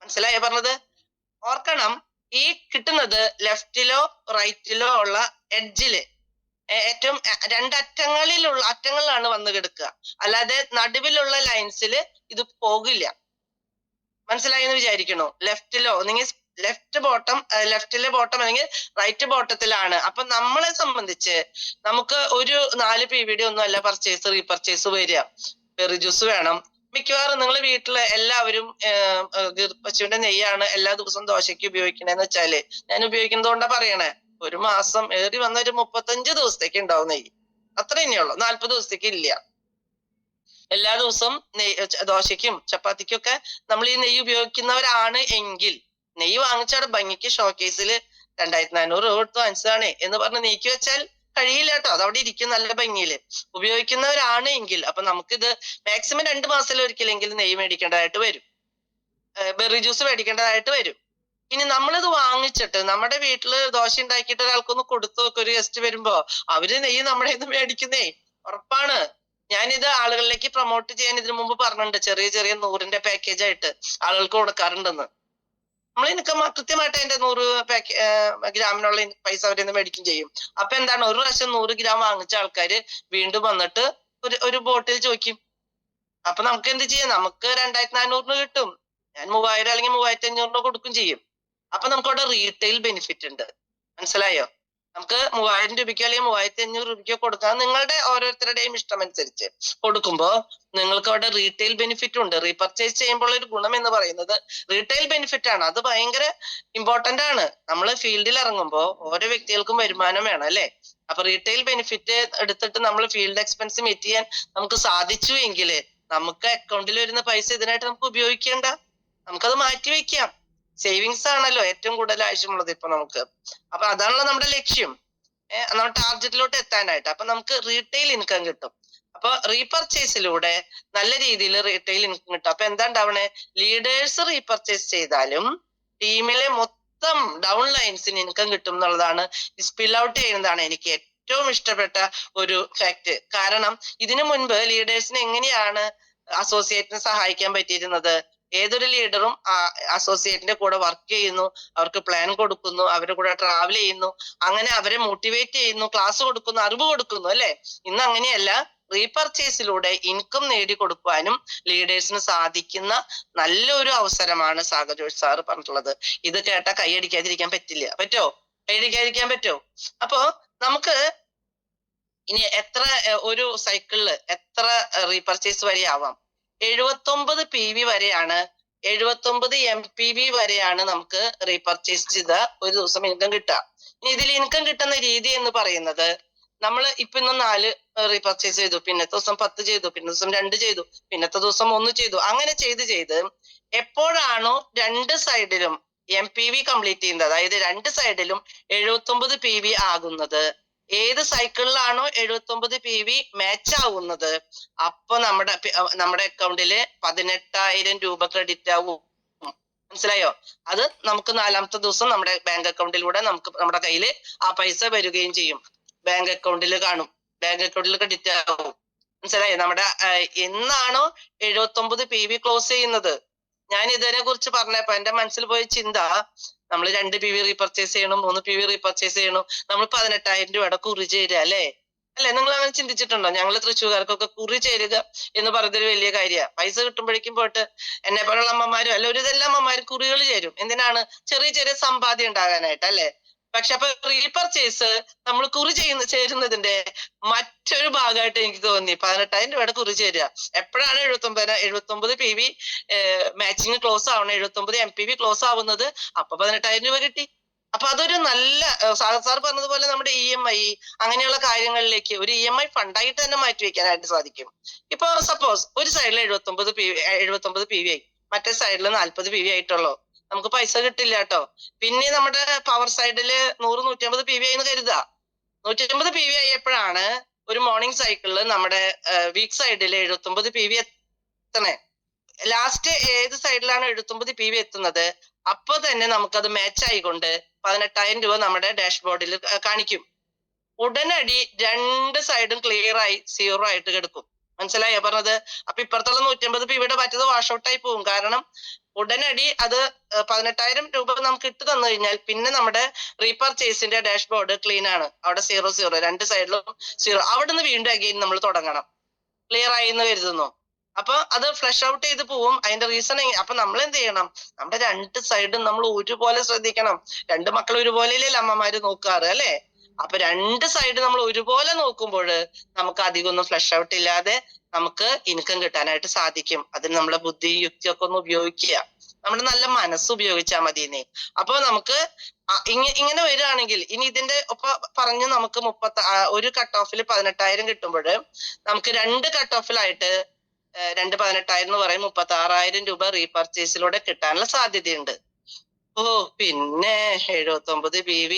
മനസ്സിലായോ പറഞ്ഞത്? ഓർക്കണം, ഈ കിട്ടുന്നത് ലെഫ്റ്റിലോ റൈറ്റിലോ ഉള്ള എഡ്ജില് ഏറ്റവും 2 അറ്റങ്ങളിലാണ് വന്ന് കിടക്കുക. അല്ലാതെ നടുവിലുള്ള ലൈൻസില് ഇത് പോകില്ല. മനസ്സിലായെന്ന് വിചാരിക്കണു. ലെഫ്റ്റിലോ ഒന്നെങ്കിൽ ലെഫ്റ്റിലെ ബോട്ടം അല്ലെങ്കിൽ റൈറ്റ് ബോട്ടത്തിലാണ്. അപ്പൊ നമ്മളെ സംബന്ധിച്ച് നമുക്ക് ഒരു 4 PV ഒന്നും അല്ല റീപർച്ചേസ് വരിക. ബെറി ജ്യൂസ് വേണം. മിക്കവാറും നിങ്ങൾ വീട്ടില് എല്ലാവരും പശുവിന്റെ നെയ്യാണ് എല്ലാ ദിവസവും ദോശയ്ക്ക് ഉപയോഗിക്കണേന്ന് വെച്ചാല്, ഞാൻ ഉപയോഗിക്കുന്നത് കൊണ്ടാ പറയണേ, ഒരു മാസം ഏറി വന്ന ഒരു 35 ദിവസത്തേക്ക് ഉണ്ടാവും നെയ്യ്. അത്ര തന്നെയുള്ളൂ, 40 ദിവസത്തേക്ക് ഇല്ല. എല്ലാ ദിവസവും ദോശയ്ക്കും ചപ്പാത്തിക്കും ഒക്കെ നമ്മൾ ഈ നെയ്യ് ഉപയോഗിക്കുന്നവരാണ് എങ്കിൽ, നെയ്യ് വാങ്ങിച്ചാൽ ഭംഗിക്ക് ഷോക്കേസിൽ 2,400 രൂപ കൊടുത്ത് വാങ്ങിച്ചതാണ് എന്ന് പറഞ്ഞ് നീക്കി വെച്ചാൽ കഴിയില്ല കേട്ടോ. അതവിടെ ഇരിക്കും നല്ല ഭംഗിയില്. ഉപയോഗിക്കുന്നവരാണ് എങ്കിൽ അപ്പൊ നമുക്കിത് മാക്സിമം 2 മാസത്തിൽ ഒരിക്കലെങ്കിലും നെയ്യ് മേടിക്കേണ്ടതായിട്ട് വരും, ബെറി ജ്യൂസ് മേടിക്കേണ്ടതായിട്ട് വരും. ഇനി നമ്മളിത് വാങ്ങിച്ചിട്ട് നമ്മുടെ വീട്ടില് ദോശ ഉണ്ടാക്കിയിട്ട് ഒരാൾക്കൊന്ന് കൊടുത്തു നോക്കും, ഒരു ഗസ്റ്റ് വരുമ്പോ അവര് നെയ്യ് നമ്മുടെ ഇത് മേടിക്കുന്നേ ഉറപ്പാണ്. ഞാനിത് ആളുകളിലേക്ക് പ്രൊമോട്ട് ചെയ്യാൻ ഇതിനു മുമ്പ് പറഞ്ഞിട്ടുണ്ട്. ചെറിയ 100-ന്റെ പാക്കേജ് ആയിട്ട് ആളുകൾക്ക് കൊടുക്കാറുണ്ടെന്ന്. നമ്മൾ ഇൻകം കൃത്യമായിട്ട് അതിന്റെ 100 ഗ്രാമിനുള്ള പൈസ അവരിന്ന് മേടിക്കും ചെയ്യും. അപ്പൊ എന്താണ്, ഒരു പ്രാവശ്യം 100 ഗ്രാം വാങ്ങിച്ച ആൾക്കാര് വീണ്ടും വന്നിട്ട് ഒരു ബോട്ടിൽ ചോദിക്കും. അപ്പൊ നമുക്ക് എന്ത് ചെയ്യാം, നമുക്ക് 2,400 കിട്ടും. ഞാൻ 3,000 അല്ലെങ്കിൽ 3,500 കൊടുക്കും ചെയ്യും. അപ്പൊ നമുക്ക് അവിടെ റീറ്റെയിൽ ബെനിഫിറ്റ് ഉണ്ട്. മനസ്സിലായോ? നമുക്ക് 3,000 രൂപയ്ക്കോ അല്ലെങ്കിൽ 3,500 രൂപയ്ക്കോ കൊടുക്കാം. നിങ്ങളുടെ ഓരോരുത്തരുടെയും ഇഷ്ടം അനുസരിച്ച് കൊടുക്കുമ്പോ നിങ്ങൾക്ക് അവിടെ റീറ്റെയിൽ ബെനിഫിറ്റ് ഉണ്ട്. റീപർച്ചേസ് ചെയ്യുമ്പോൾ ഒരു ഗുണം എന്ന് പറയുന്നത് റീറ്റെയിൽ ബെനിഫിറ്റ് ആണ്. അത് ഭയങ്കര ഇമ്പോർട്ടന്റ് ആണ്. നമ്മൾ ഫീൽഡിൽ ഇറങ്ങുമ്പോൾ ഓരോ വ്യക്തികൾക്കും വരുമാനം വേണം അല്ലെ? അപ്പൊ റീറ്റെയിൽ ബെനിഫിറ്റ് എടുത്തിട്ട് നമ്മൾ ഫീൽഡ് എക്സ്പെൻസ് മീറ്റ് ചെയ്യാൻ നമുക്ക് സാധിച്ചു എങ്കിൽ നമുക്ക് അക്കൗണ്ടിൽ വരുന്ന പൈസ ഇതിനായിട്ട് നമുക്ക് ഉപയോഗിക്കേണ്ട, നമുക്കത് മാറ്റിവെക്കാം. സേവിങ്സ് ആണല്ലോ ഏറ്റവും കൂടുതൽ ആവശ്യമുള്ളത് ഇപ്പൊ നമുക്ക്. അപ്പൊ അതാണല്ലോ നമ്മുടെ ലക്ഷ്യം, നമ്മുടെ ടാർഗറ്റിലോട്ട് എത്താനായിട്ട്. അപ്പൊ നമുക്ക് റീറ്റെയിൽ ഇൻകം കിട്ടും. അപ്പൊ റീപർച്ചേസിലൂടെ നല്ല രീതിയിൽ റീറ്റെയിൽ ഇൻകം കിട്ടും. അപ്പൊ എന്താ ഉണ്ടാവണേ, ലീഡേഴ്സ് റീപർച്ചേസ് ചെയ്താലും ടീമിലെ മൊത്തം ഡൗൺ ലൈൻസിന് ഇൻകം കിട്ടും എന്നുള്ളതാണ് സ്പിൽ ഔട്ട് ചെയ്യുന്നതാണ് എനിക്ക് ഏറ്റവും ഇഷ്ടപ്പെട്ട ഒരു ഫാക്ട്. കാരണം ഇതിനു മുൻപ് ലീഡേഴ്സിന് എങ്ങനെയാണ് അസോസിയേറ്റിനെ സഹായിക്കാൻ പറ്റിയിരുന്നത്? ഏതൊരു ലീഡറും അസോസിയേറ്റിന്റെ കൂടെ വർക്ക് ചെയ്യുന്നു, അവർക്ക് പ്ലാൻ കൊടുക്കുന്നു, അവരുടെ കൂടെ ട്രാവൽ ചെയ്യുന്നു, അങ്ങനെ അവരെ മോട്ടിവേറ്റ് ചെയ്യുന്നു, ക്ലാസ് കൊടുക്കുന്നു, അറിവ് കൊടുക്കുന്നു അല്ലെ. ഇന്ന് അങ്ങനെയല്ല. റീപർച്ചേസിലൂടെ ഇൻകം നേടിക്കൊടുക്കുവാനും ലീഡേഴ്സിന് സാധിക്കുന്ന നല്ലൊരു അവസരമാണ് സാഗർ ജോഷി സാറ് പറഞ്ഞിട്ടുള്ളത്. ഇത് കേട്ടാ കൈയടിക്കാതിരിക്കാൻ പറ്റില്ല. പറ്റോ? കൈയടിക്കാതിരിക്കാൻ പറ്റോ? അപ്പോ നമുക്ക് ഇനി എത്ര ഒരു സൈക്കിളില് എത്ര റീപർച്ചേസ് വരെ ആവാം? 79 PV വരെയാണ്, 79 MPV വരെയാണ് നമുക്ക് റീപർച്ചേസ് ചെയ്ത ഒരു ദിവസം ഇൻകം കിട്ടുക. ഇനി ഇതിൽ ഇൻകം കിട്ടുന്ന രീതി എന്ന് പറയുന്നത്, നമ്മൾ ഇപ്പൊ ഇന്ന് 4 റീപർച്ചേസ് ചെയ്തു, പിന്നത്തെ ദിവസം 10 ചെയ്തു, പിന്നെ ദിവസം 2 ചെയ്തു, പിന്നത്തെ ദിവസം 1 ചെയ്തു, അങ്ങനെ ചെയ്ത് എപ്പോഴാണോ രണ്ട് സൈഡിലും MPV കംപ്ലീറ്റ് ചെയ്യുന്നത്, അതായത് രണ്ട് സൈഡിലും 79 PV ആകുന്നത്, ഏത് സൈക്കിളിലാണോ 79 PV മാച്ച് ആവുന്നത്, അപ്പൊ നമ്മുടെ അക്കൗണ്ടില് 18,000 രൂപ ക്രെഡിറ്റ് ആവും. മനസ്സിലായോ? അത് നമുക്ക് 4ാമത്തെ ദിവസം നമ്മുടെ ബാങ്ക് അക്കൗണ്ടിലൂടെ നമ്മുടെ കയ്യില് ആ പൈസ വരികയും ചെയ്യും. ബാങ്ക് അക്കൗണ്ടിൽ കാണും, ബാങ്ക് അക്കൗണ്ടിൽ ക്രെഡിറ്റ് ആവും. മനസ്സിലായോ? നമ്മുടെ എന്നാണോ 79 PV ക്ലോസ് ചെയ്യുന്നത്, ഞാൻ ഇതിനെ കുറിച്ച് പറഞ്ഞപ്പോ എന്റെ മനസ്സിൽ പോയ ചിന്ത, നമ്മൾ 2 PV റീപർച്ചേസ് ചെയ്യണം, 3 PV റീപർച്ചേസ് ചെയ്യണം, നമ്മൾ 18,000 രൂപയുടെ കുറി ചേരുക അല്ലേ? നിങ്ങൾ അങ്ങനെ ചിന്തിച്ചിട്ടുണ്ടോ? ഞങ്ങൾ തൃശ്ശൂർക്കാർക്കൊക്കെ കുറി ചേരുക എന്ന് പറയുന്നൊരു വലിയ കാര്യമാണ്. പൈസ കിട്ടുമ്പോഴേക്കും പോയിട്ട് എന്നെ പോലുള്ള അമ്മമാരും അല്ല ഒരുതെല്ലാം അമ്മമാരും കുറികൾ ചേരും. എന്തിനാണ്? ചെറിയ ചെറിയ സമ്പാദ്യം ഉണ്ടാകാനായിട്ട് അല്ലെ. പക്ഷെ അപ്പൊ റീപർച്ചേസ് നമ്മൾ കുറി ചേരുന്നതിന്റെ മറ്റൊരു ഭാഗമായിട്ട് എനിക്ക് തോന്നി 18,000 രൂപയുടെ കുറി ചേരുക. എപ്പോഴാണ് 79 PV മാച്ചിങ് ക്ലോസ് ആവണം, 79 MPV ക്ലോസ് ആവുന്നത്, അപ്പൊ 18,000 രൂപ കിട്ടി. അപ്പൊ അതൊരു നല്ല, സാർ പറഞ്ഞതുപോലെ നമ്മുടെ EMI അങ്ങനെയുള്ള കാര്യങ്ങളിലേക്ക് ഒരു EMI ഫണ്ടായിട്ട് തന്നെ മാറ്റി വെക്കാനായിട്ട് സാധിക്കും. ഇപ്പൊ സപ്പോസ് ഒരു സൈഡിൽ 79 PV ആയി, മറ്റേ സൈഡിൽ 40 PV ആയിട്ടുള്ളൂ, നമുക്ക് പൈസ കിട്ടില്ല കേട്ടോ. പിന്നെ നമ്മുടെ പവർ സൈഡില് 100-150 PV ആയി എന്ന് കരുതുക. 150 PV ആയപ്പോഴാണ് ഒരു മോർണിംഗ് സൈക്കിളില് നമ്മുടെ വീക്ക് സൈഡിൽ 79 PV എത്തണേ. ലാസ്റ്റ് ഏത് സൈഡിലാണ് 79 PV എത്തുന്നത്, അപ്പൊ തന്നെ നമുക്കത് മാച്ച് ആയിക്കൊണ്ട് 18,000 രൂപ നമ്മുടെ ഡാഷ്ബോർഡിൽ കാണിക്കും. ഉടനടി രണ്ട് സൈഡും ക്ലിയർ ആയി 0 ആയിട്ട് കിടക്കും. മനസ്സിലായോ പറഞ്ഞത്? അപ്പൊ ഇപ്പുറത്തുള്ള 150 PVയുടെ മറ്റത് വാഷ് ഔട്ട് ആയി പോകും. കാരണം ഉടനടി അത് 18,000 രൂപ നമുക്ക് ഇട്ട് തന്നു കഴിഞ്ഞാൽ പിന്നെ നമ്മുടെ റീപർച്ചേസിന്റെ ഡാഷ്ബോർഡ് ക്ലീൻ ആണ്. അവിടെ 0 രണ്ട് സൈഡിലും 0. അവിടെ നിന്ന് വീണ്ടും അഗെയിൻ നമ്മൾ തുടങ്ങണം. ക്ലിയർ ആയി എന്ന് കരുതുന്നു. അപ്പൊ അത് ഫ്ലഷ് ഔട്ട് ചെയ്ത് പോവും. അതിന്റെ റീസൺ അപ്പൊ നമ്മൾ എന്ത് ചെയ്യണം? നമ്മുടെ രണ്ട് സൈഡും നമ്മൾ ഒരുപോലെ ശ്രദ്ധിക്കണം. രണ്ട് മക്കൾ ഒരുപോലെയല്ലേ അമ്മമാര് നോക്കാറ് അല്ലെ? അപ്പൊ രണ്ട് സൈഡ് നമ്മൾ ഒരുപോലെ നോക്കുമ്പോൾ നമുക്ക് അധികം ഒന്നും ഫ്ലഷ് ഔട്ട് ഇല്ലാതെ നമുക്ക് ഇൻകം കിട്ടാനായിട്ട് സാധിക്കും. അതിന് നമ്മളെ ബുദ്ധി യുക്തിയൊക്കെ ഒന്ന് ഉപയോഗിക്കുക, നമ്മുടെ നല്ല മനസ്സ് ഉപയോഗിച്ചാൽ മതിയെന്നേ. അപ്പൊ നമുക്ക് ഇങ്ങനെ വരികയാണെങ്കിൽ ഇനി ഇതിന്റെ ഒപ്പം പറഞ്ഞ് നമുക്ക് ഒരു കട്ട് ഓഫിൽ 18,000 കിട്ടുമ്പോൾ നമുക്ക് രണ്ട് കട്ട് ഓഫിലായിട്ട് 18,000 എന്ന് പറയും 36,000 രൂപ റീപർച്ചേസിലൂടെ കിട്ടാനുള്ള സാധ്യതയുണ്ട്. പിന്നെ 79 PV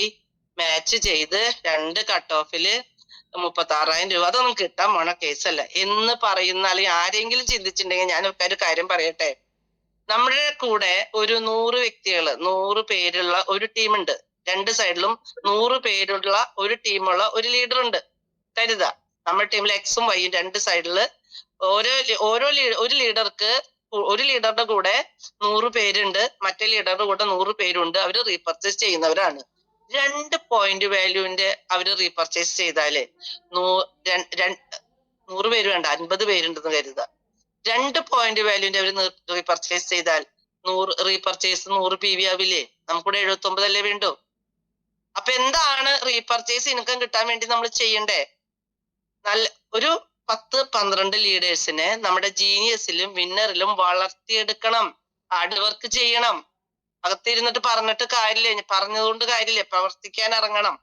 മാച്ച് ചെയ്ത് രണ്ട് കട്ട് ഓഫില് 36,000 രൂപ അതൊന്നും കിട്ടാൻ പോണ കേസല്ല എന്ന് പറയുന്ന, അല്ലെങ്കിൽ ആരെങ്കിലും ചിന്തിച്ചിട്ടുണ്ടെങ്കിൽ ഞാൻ ഒരു കാര്യം പറയട്ടെ. നമ്മുടെ കൂടെ ഒരു 100 വ്യക്തികള് 100 പേരുള്ള ഒരു ടീമുണ്ട്. രണ്ട് സൈഡിലും 100 പേരുള്ള ഒരു ടീമുള്ള ഒരു ലീഡർ ഉണ്ട് കരുതാ. നമ്മുടെ ടീമിൽ Xും Yയും രണ്ട് സൈഡില് ഒരു ലീഡർക്ക് ഒരു ലീഡറുടെ കൂടെ 100 പേരുണ്ട്, മറ്റേ ലീഡറുടെ കൂടെ 100 പേരുണ്ട്. അവര് റീപർച്ചേസ് ചെയ്യുന്നവരാണ്. 2 പോയിന്റ് വാല്യൂവിന്റെ അവര് റീപർച്ചേസ് ചെയ്താല് 100 പേര് വേണ്ട 50 പേരുണ്ടെന്ന് കരുതുക. 2 പോയിന്റ് വാല്യൂവിന്റെ അവര് റീപർച്ചേസ് ചെയ്താൽ 100 PV ആവില്ലേ? നമുക്കിവിടെ 79 അല്ലേ വേണ്ടു. അപ്പൊ എന്താണ് റീപർച്ചേസ് ഇൻകം കിട്ടാൻ വേണ്ടി നമ്മൾ ചെയ്യണ്ടേ? നല്ല ഒരു 10-12 ലീഡേഴ്സിനെ നമ്മുടെ ജീനിയസിലും വിന്നറിലും വളർത്തിയെടുക്കണം. ഹാർഡ് വർക്ക് ചെയ്യണം. അകത്തിരുന്നിട്ട് പറഞ്ഞിട്ട് കാര്യമില്ല, പറഞ്ഞതുകൊണ്ട് കാര്യമില്ല, പ്രവർത്തിക്കാൻ ഇറങ്ങണം.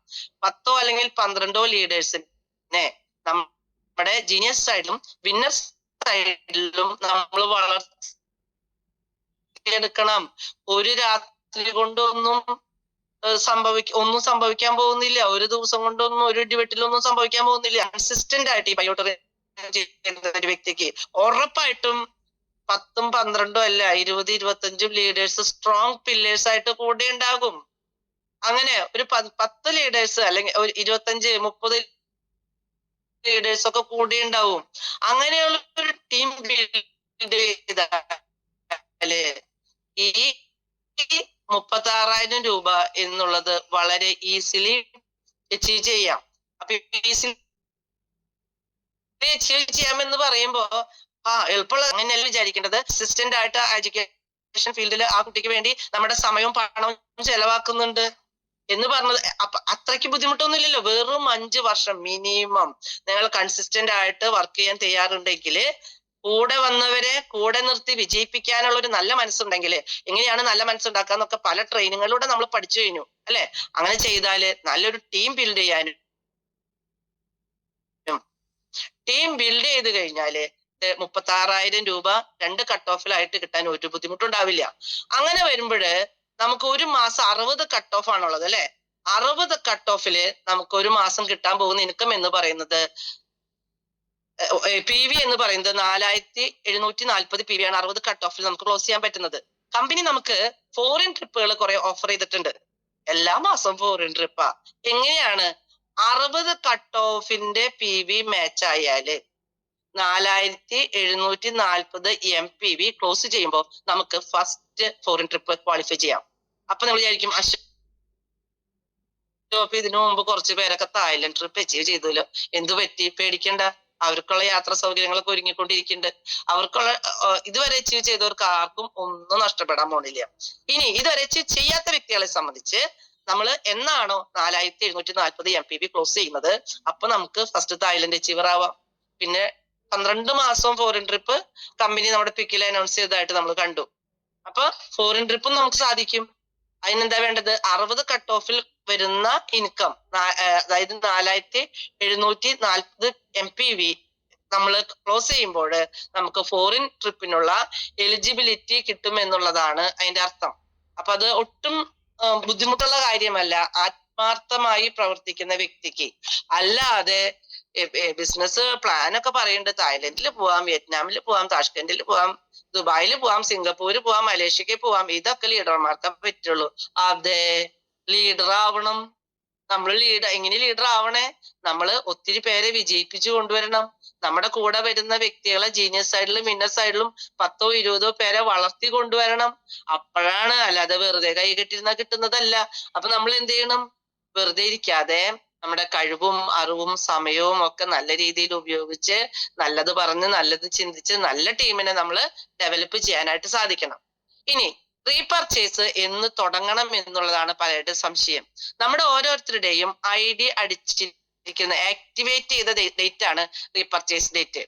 10 അല്ലെങ്കിൽ 12 ലീഡേഴ്സിനെ നമ്മുടെ ജീനിയസ് സൈഡിലും വിന്നർ സൈഡിലും നമ്മൾ വളർത്തിയെടുക്കണം. ഒരു രാത്രി കൊണ്ടൊന്നും ഒന്നും സംഭവിക്കാൻ പോകുന്നില്ല. ഒരു ദിവസം കൊണ്ടൊന്നും ഒരു ഇടിവെട്ടിലൊന്നും സംഭവിക്കാൻ പോകുന്നില്ല. കൺസിസ്റ്റന്റ് ആയിട്ട് ഈ ബയോട്ടറി ചെയ്യുന്ന ഒരു വ്യക്തിക്ക് ഉറപ്പായിട്ടും 10-12 അല്ല 20-25 ലീഡേഴ്സ് സ്ട്രോങ് പില്ലേഴ്സ് ആയിട്ട് കൂടെ ഉണ്ടാകും. അങ്ങനെ ഒരു 10 ലീഡേഴ്സ് അല്ലെങ്കിൽ ഒരു 25-30 ലീഡേഴ്സ് ഒക്കെ കൂടെ ഉണ്ടാവും. അങ്ങനെയുള്ള ഒരു ടീം ബിൽഡ് ചെയ്താൽ ഈ 36,000 രൂപ എന്നുള്ളത് വളരെ ഈസിലി അച്ചീവ് ചെയ്യാം. അപ്പൊ ഈസിലി അച്ചീവ് ചെയ്യാമെന്ന് പറയുമ്പോ എളുപ്പമുള്ള അങ്ങനെയല്ല വിചാരിക്കേണ്ടത്. അസിസ്റ്റന്റ് ആയിട്ട് എഡ്യൂക്കേഷൻ ഫീൽഡിൽ ആ കുട്ടിക്ക് വേണ്ടി നമ്മുടെ സമയവും പണവും ചെലവാക്കുന്നുണ്ട് എന്ന് പറഞ്ഞത് അത്രയ്ക്ക് ബുദ്ധിമുട്ടൊന്നുമില്ലല്ലോ. വെറും 5 വർഷം മിനിമം നിങ്ങൾ കൺസിസ്റ്റന്റ് ആയിട്ട് വർക്ക് ചെയ്യാൻ തയ്യാറുണ്ടെങ്കിൽ, കൂടെ വന്നവരെ കൂടെ നിർത്തി വിജയിപ്പിക്കാനുള്ള ഒരു നല്ല മനസ്സുണ്ടെങ്കിൽ, എങ്ങനെയാണ് നല്ല മനസ്സുണ്ടാക്കാന്നൊക്കെ പല ട്രെയിനിങ്ങിലൂടെ നമ്മൾ പഠിച്ചു കഴിഞ്ഞു അല്ലെ. അങ്ങനെ ചെയ്താല് നല്ലൊരു ടീം ബിൽഡ് ചെയ്യാനും, ടീം ബിൽഡ് ചെയ്ത് കഴിഞ്ഞാല് 36,000 രൂപ 2 കട്ട് ഓഫിലായിട്ട് കിട്ടാൻ ഒരു ബുദ്ധിമുട്ടുണ്ടാവില്ല. അങ്ങനെ വരുമ്പോഴ് നമുക്ക് ഒരു മാസം 60 കട്ട് ഓഫ് ആണുള്ളത് അല്ലെ. 60 കട്ട് ഓഫില് നമുക്ക് ഒരു മാസം കിട്ടാൻ പോകുന്ന ഇൻകം എന്ന് പറയുന്നത് PV എന്ന് പറയുന്നത് 4,740 PV ആണ് 60 കട്ട് ഓഫിൽ നമുക്ക് ക്ലോസ് ചെയ്യാൻ പറ്റുന്നത്. കമ്പനി നമുക്ക് ഫോറിൻ ട്രിപ്പുകൾ കുറെ ഓഫർ ചെയ്തിട്ടുണ്ട്. എല്ലാ മാസവും ഫോറിൻ ട്രിപ്പാ. എങ്ങനെയാണ് 60 കട്ട് ഓഫിന്റെ PV മാച്ച് ആയാല് 4,740 MPV ക്ലോസ് ചെയ്യുമ്പോൾ നമുക്ക് ഫസ്റ്റ് ഫോറിൻ ട്രിപ്പ് ക്വാളിഫൈ ചെയ്യാം. അപ്പൊ നമ്മൾ വിചാരിക്കും ഇതിനു മുമ്പ് കുറച്ച് പേരൊക്കെ തായ്ലൻഡ് ട്രിപ്പ് അച്ചീവ് ചെയ്തല്ലോ, എന്തു പറ്റി? പേടിക്കണ്ട, അവർക്കുള്ള യാത്രാ സൗകര്യങ്ങളൊക്കെ ഒരുങ്ങിക്കൊണ്ടിരിക്കുന്നുണ്ട്. അവർക്കുള്ള ഇതുവരെ അച്ചീവ് ചെയ്തവർക്ക് ആർക്കും ഒന്നും നഷ്ടപ്പെടാൻ പോണില്ല. ഇനി ഇതുവരെ അച്ചീവ് ചെയ്യാത്ത വ്യക്തികളെ സംബന്ധിച്ച് നമ്മൾ എന്നാണോ 4,740 MPV ക്ലോസ് ചെയ്യുന്നത്, അപ്പൊ നമുക്ക് ഫസ്റ്റ് തായ്ലൻഡ് അച്ചീവർ ആവാം. പിന്നെ 12 മാസവും ഫോറിൻ ട്രിപ്പ് കമ്പനി നമ്മുടെ പിക്കിൽ അനൗൺസ് ചെയ്തതായിട്ട് നമ്മൾ കണ്ടു. അപ്പൊ ഫോറിൻ ട്രിപ്പും നമുക്ക് സാധിക്കും. അതിനെന്താ വേണ്ടത്? 60 കട്ട് ഓഫിൽ വരുന്ന ഇൻകം, അതായത് 4,740 MPV നമ്മൾ ക്ലോസ് ചെയ്യുമ്പോൾ നമുക്ക് ഫോറിൻ ട്രിപ്പിനുള്ള എലിജിബിലിറ്റി കിട്ടും എന്നുള്ളതാണ് അതിന്റെ അർത്ഥം. അപ്പൊ അത് ഒട്ടും ബുദ്ധിമുട്ടുള്ള കാര്യമല്ല ആത്മാർത്ഥമായി പ്രവർത്തിക്കുന്ന വ്യക്തിക്ക്. അല്ലാതെ ബിസിനസ് പ്ലാൻ ഒക്കെ പറയുന്നുണ്ട്, തായ്ലൻഡിൽ പോവാം, വിയറ്റ്നാമിൽ പോവാം, താഷ്കന്റിൽ പോവാം, ദുബായിൽ പോവാം, സിംഗപ്പൂര് പോവാം, മലേഷ്യക്ക് പോവാം, ഇതൊക്കെ ലീഡർമാർക്കേ പറ്റുള്ളൂ. അതെ, ലീഡർ ആവണം. നമ്മൾ എങ്ങനെ ലീഡർ ആവണേ? നമ്മള് ഒത്തിരി പേരെ വിജയിപ്പിച്ചു കൊണ്ടുവരണം. നമ്മുടെ കൂടെ വരുന്ന വ്യക്തികളെ ജീനിയസ് സൈഡിലും വിന്നർ സൈഡിലും 10ഓ 20ഓ പേരെ വളർത്തി കൊണ്ടുവരണം. അപ്പോഴാണ്, അല്ലാതെ വെറുതെ കൈ കെട്ടിരുന്നാൽ കിട്ടുന്നതല്ല. അപ്പൊ നമ്മൾ എന്ത് ചെയ്യണം? വെറുതെ ഇരിക്കാതെ നമ്മുടെ കഴിവും അറിവും സമയവും ഒക്കെ നല്ല രീതിയിൽ ഉപയോഗിച്ച്, നല്ലത് പറഞ്ഞ് നല്ലത് ചിന്തിച്ച് നല്ല ടീമിനെ നമ്മൾ ഡെവലപ്പ് ചെയ്യാനായിട്ട് സാധിക്കണം. ഇനി റീപർച്ചേസ് എന്ന് തുടങ്ങണം എന്നുള്ളതാണ് പലരുടെ സംശയം. നമ്മുടെ ഓരോരുത്തരുടെയും ID അടിച്ചിരിക്കുന്ന ആക്ടിവേറ്റ് ചെയ്ത ഡേറ്റ് ആണ് റീപർച്ചേസ് ഡേറ്റ്.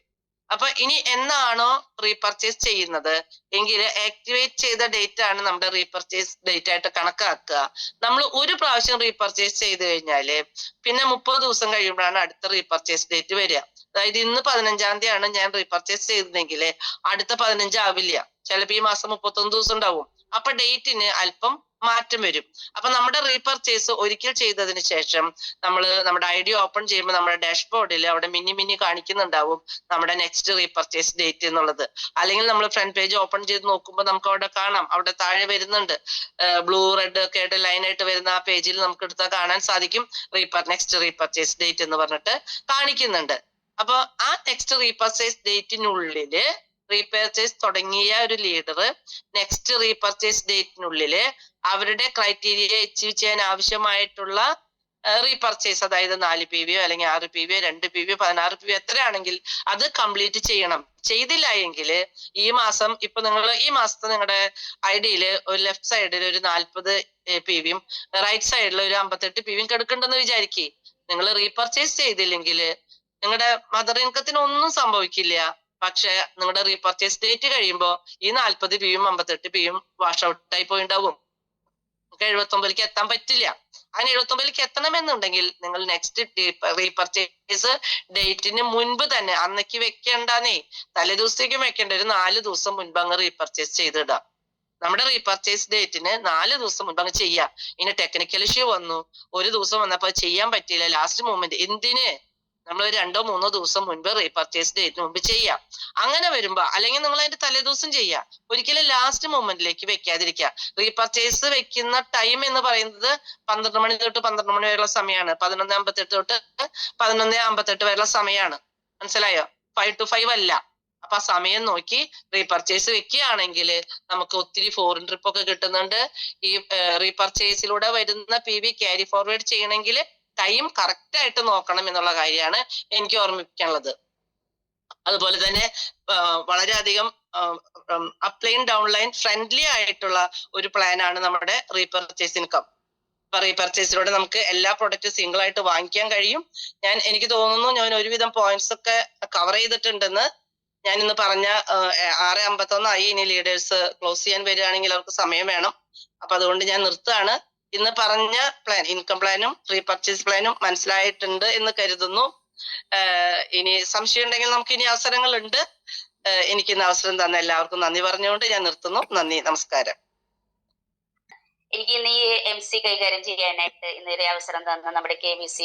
അപ്പൊ ഇനി എന്നാണോ റീപർച്ചേസ് ചെയ്യുന്നത് എങ്കിൽ ആക്ടിവേറ്റ് ചെയ്ത ഡേറ്റ് ആണ് നമ്മുടെ റീപർച്ചേസ് ഡേറ്റ് ആയിട്ട് കണക്കാക്കുക. നമ്മൾ ഒരു പ്രാവശ്യം റീപർച്ചേസ് ചെയ്ത് കഴിഞ്ഞാല് പിന്നെ 30 ദിവസം കഴിയുമ്പോഴാണ് അടുത്ത റീപർച്ചേസ് ഡേറ്റ് വരിക. അതായത് ഇന്ന് 15-ാം തീയതിയാണ് ഞാൻ റീപർച്ചേസ് ചെയ്തതെങ്കിൽ അടുത്ത 15 ആവില്ല, ചിലപ്പോ ഈ മാസം 31 ദിവസം ഉണ്ടാവും. അപ്പൊ ഡേറ്റിന് അല്പം മാറ്റം വരും. അപ്പൊ നമ്മുടെ റീപർച്ചേസ് ഒരിക്കൽ ചെയ്തതിന് ശേഷം നമ്മൾ നമ്മുടെ ID ഓപ്പൺ ചെയ്യുമ്പോൾ നമ്മുടെ ഡാഷ്ബോർഡിൽ അവിടെ മിന്നി കാണിക്കുന്നുണ്ടാവും നമ്മുടെ നെക്സ്റ്റ് റീപർച്ചേസ് ഡേറ്റ് എന്നുള്ളത്. അല്ലെങ്കിൽ നമ്മൾ ഫ്രണ്ട് പേജ് ഓപ്പൺ ചെയ്ത് നോക്കുമ്പോൾ നമുക്ക് അവിടെ കാണാം, അവിടെ താഴെ വരുന്നുണ്ട്, ബ്ലൂ റെഡ് ഒക്കെ ആയിട്ട് ലൈൻ ആയിട്ട് വരുന്ന ആ പേജിൽ നമുക്ക് എടുത്താൽ കാണാൻ സാധിക്കും നെക്സ്റ്റ് റീപർച്ചേസ് ഡേറ്റ് എന്ന് പറഞ്ഞിട്ട് കാണിക്കുന്നുണ്ട്. അപ്പൊ ആ നെക്സ്റ്റ് റീപർച്ചേസ് ഡേറ്റിനുള്ളില് റീപർച്ചേസ് തുടങ്ങിയ ഒരു ലീഡർ നെക്സ്റ്റ് റീപർച്ചേസ് ഡേറ്റിനുള്ളില് അവരുടെ ക്രൈറ്റീരിയ അച്ചീവ് ചെയ്യാൻ ആവശ്യമായിട്ടുള്ള റീപർച്ചേസ്, അതായത് 4 PV അല്ലെങ്കിൽ 6 PV 2 PV 16 PV എത്രയാണെങ്കിൽ അത് കംപ്ലീറ്റ് ചെയ്യണം. ചെയ്തില്ല എങ്കിൽ ഈ മാസം, ഇപ്പൊ നിങ്ങൾ ഈ മാസത്തെ നിങ്ങളുടെ ID-യിൽ ഒരു ലെഫ്റ്റ് സൈഡിൽ ഒരു 40 PV-യും റൈറ്റ് സൈഡിൽ ഒരു 58 PV-യും കിടക്കുന്നുണ്ടെന്ന് വിചാരിക്കേ. നിങ്ങൾ റീപർച്ചേസ് ചെയ്തില്ലെങ്കിൽ നിങ്ങളുടെ മദർ ഇൻകത്തിന് ഒന്നും സംഭവിക്കില്ല. പക്ഷെ നിങ്ങളുടെ റീപർച്ചേസ് ഡേറ്റ് കഴിയുമ്പോൾ ഈ 40 PV-യും 58 PV-യും വാഷ് ഔട്ട് ആയി പോയിണ്ടാവും. 79-ലേക്ക് എത്താൻ പറ്റില്ല. അങ്ങനെ 79-ലേക്ക് എത്തണമെന്നുണ്ടെങ്കിൽ നിങ്ങൾ നെക്സ്റ്റ് റീപർച്ചേസ് ഡേറ്റിന് മുൻപ് തന്നെ, അന്നേക്ക് വെക്കേണ്ടേ, തലേ ദിവസത്തേക്കും വെക്കേണ്ട, ഒരു 4 ദിവസം മുൻപ് അങ്ങ് റീപർച്ചേസ് ചെയ്തിടാം. നമ്മുടെ റീപർച്ചേസ് ഡേറ്റിന് 4 ദിവസം മുൻപ് അങ്ങ് ചെയ്യാം. ഇനി ടെക്നിക്കൽ ഇഷ്യൂ വന്നു, ഒരു ദിവസം വന്നപ്പോ ചെയ്യാൻ പറ്റിയില്ല, ലാസ്റ്റ് മൂമെന്റ്, എന്തിന്? നമ്മൾ 2-3 ദിവസം മുൻപ് റീപർച്ചേസ് ഡേറ്റിന് മുമ്പ് ചെയ്യാം. അങ്ങനെ വരുമ്പോ, അല്ലെങ്കിൽ നിങ്ങൾ അതിന്റെ തലേ ദിവസം ചെയ്യാം, ഒരിക്കലും ലാസ്റ്റ് മൊമെന്റിലേക്ക് വെക്കാതിരിക്കുക. റീപർച്ചേസ് വെക്കുന്ന ടൈം എന്ന് പറയുന്നത് 12 മണി തൊട്ട് 12 മണി വരെയുള്ള സമയമാണ്. 11:58 തൊട്ട് 11:58 വരെയുള്ള സമയമാണ്. മനസ്സിലായോ? 5 to 5 അല്ല. അപ്പൊ ആ സമയം നോക്കി റീപർച്ചേസ് വെക്കുകയാണെങ്കിൽ നമുക്ക് ഒത്തിരി ഫോറിൻ ട്രിപ്പ് ഒക്കെ കിട്ടുന്നുണ്ട്. ഈ റീപർച്ചേസിലൂടെ വരുന്ന PV ക്യാരി ഫോർവേഡ് ചെയ്യണമെങ്കിൽ ടൈം കറക്റ്റ് ആയിട്ട് നോക്കണം എന്നുള്ള കാര്യമാണ് എനിക്ക് ഓർമ്മിപ്പിക്കാനുള്ളത്. അതുപോലെ തന്നെ വളരെയധികം അപ്ലൈൻ ഡൗൺലൈൻ ഫ്രണ്ട്ലി ആയിട്ടുള്ള ഒരു പ്ലാനാണ് നമ്മുടെ റീപർച്ചേസ് ഇൻകം. അപ്പൊ റീപർച്ചേസിലൂടെ നമുക്ക് എല്ലാ പ്രൊഡക്റ്റും സിംഗിൾ ആയിട്ട് വാങ്ങിക്കാൻ കഴിയും. എനിക്ക് തോന്നുന്നു ഞാൻ ഒരുവിധം പോയിന്റ്സ് ഒക്കെ കവർ ചെയ്തിട്ടുണ്ടെന്ന്. ഞാൻ ഇന്ന് പറഞ്ഞ 6:51 ആയി. ഇനി ലീഡേഴ്സ് ക്ലോസ് ചെയ്യാൻ വരികയാണെങ്കിൽ അവർക്ക് സമയം വേണം. അപ്പൊ അതുകൊണ്ട് ഞാൻ നിർത്തുകയാണ്. ഇന്ന് പറഞ്ഞ പ്ലാൻ, ഇൻകം പ്ലാനും റീപർച്ചേസ് പ്ലാനും മനസ്സിലായിട്ടുണ്ട് എന്ന് കരുതുന്നു. ഇനി സംശയം ഉണ്ടെങ്കിൽ നമുക്ക് ഇനി അവസരങ്ങളുണ്ട്. എനിക്ക് ഇന്ന് അവസരം തന്ന എല്ലാവർക്കും നന്ദി പറഞ്ഞുകൊണ്ട് ഞാൻ നിർത്തുന്നു. നന്ദി, നമസ്കാരം. എനിക്ക് ഇന്ന് ഈ MC കൈകാര്യം ചെയ്യാനായിട്ട് ഇന്നൊരു അവസരം തന്ന നമ്മുടെ KBC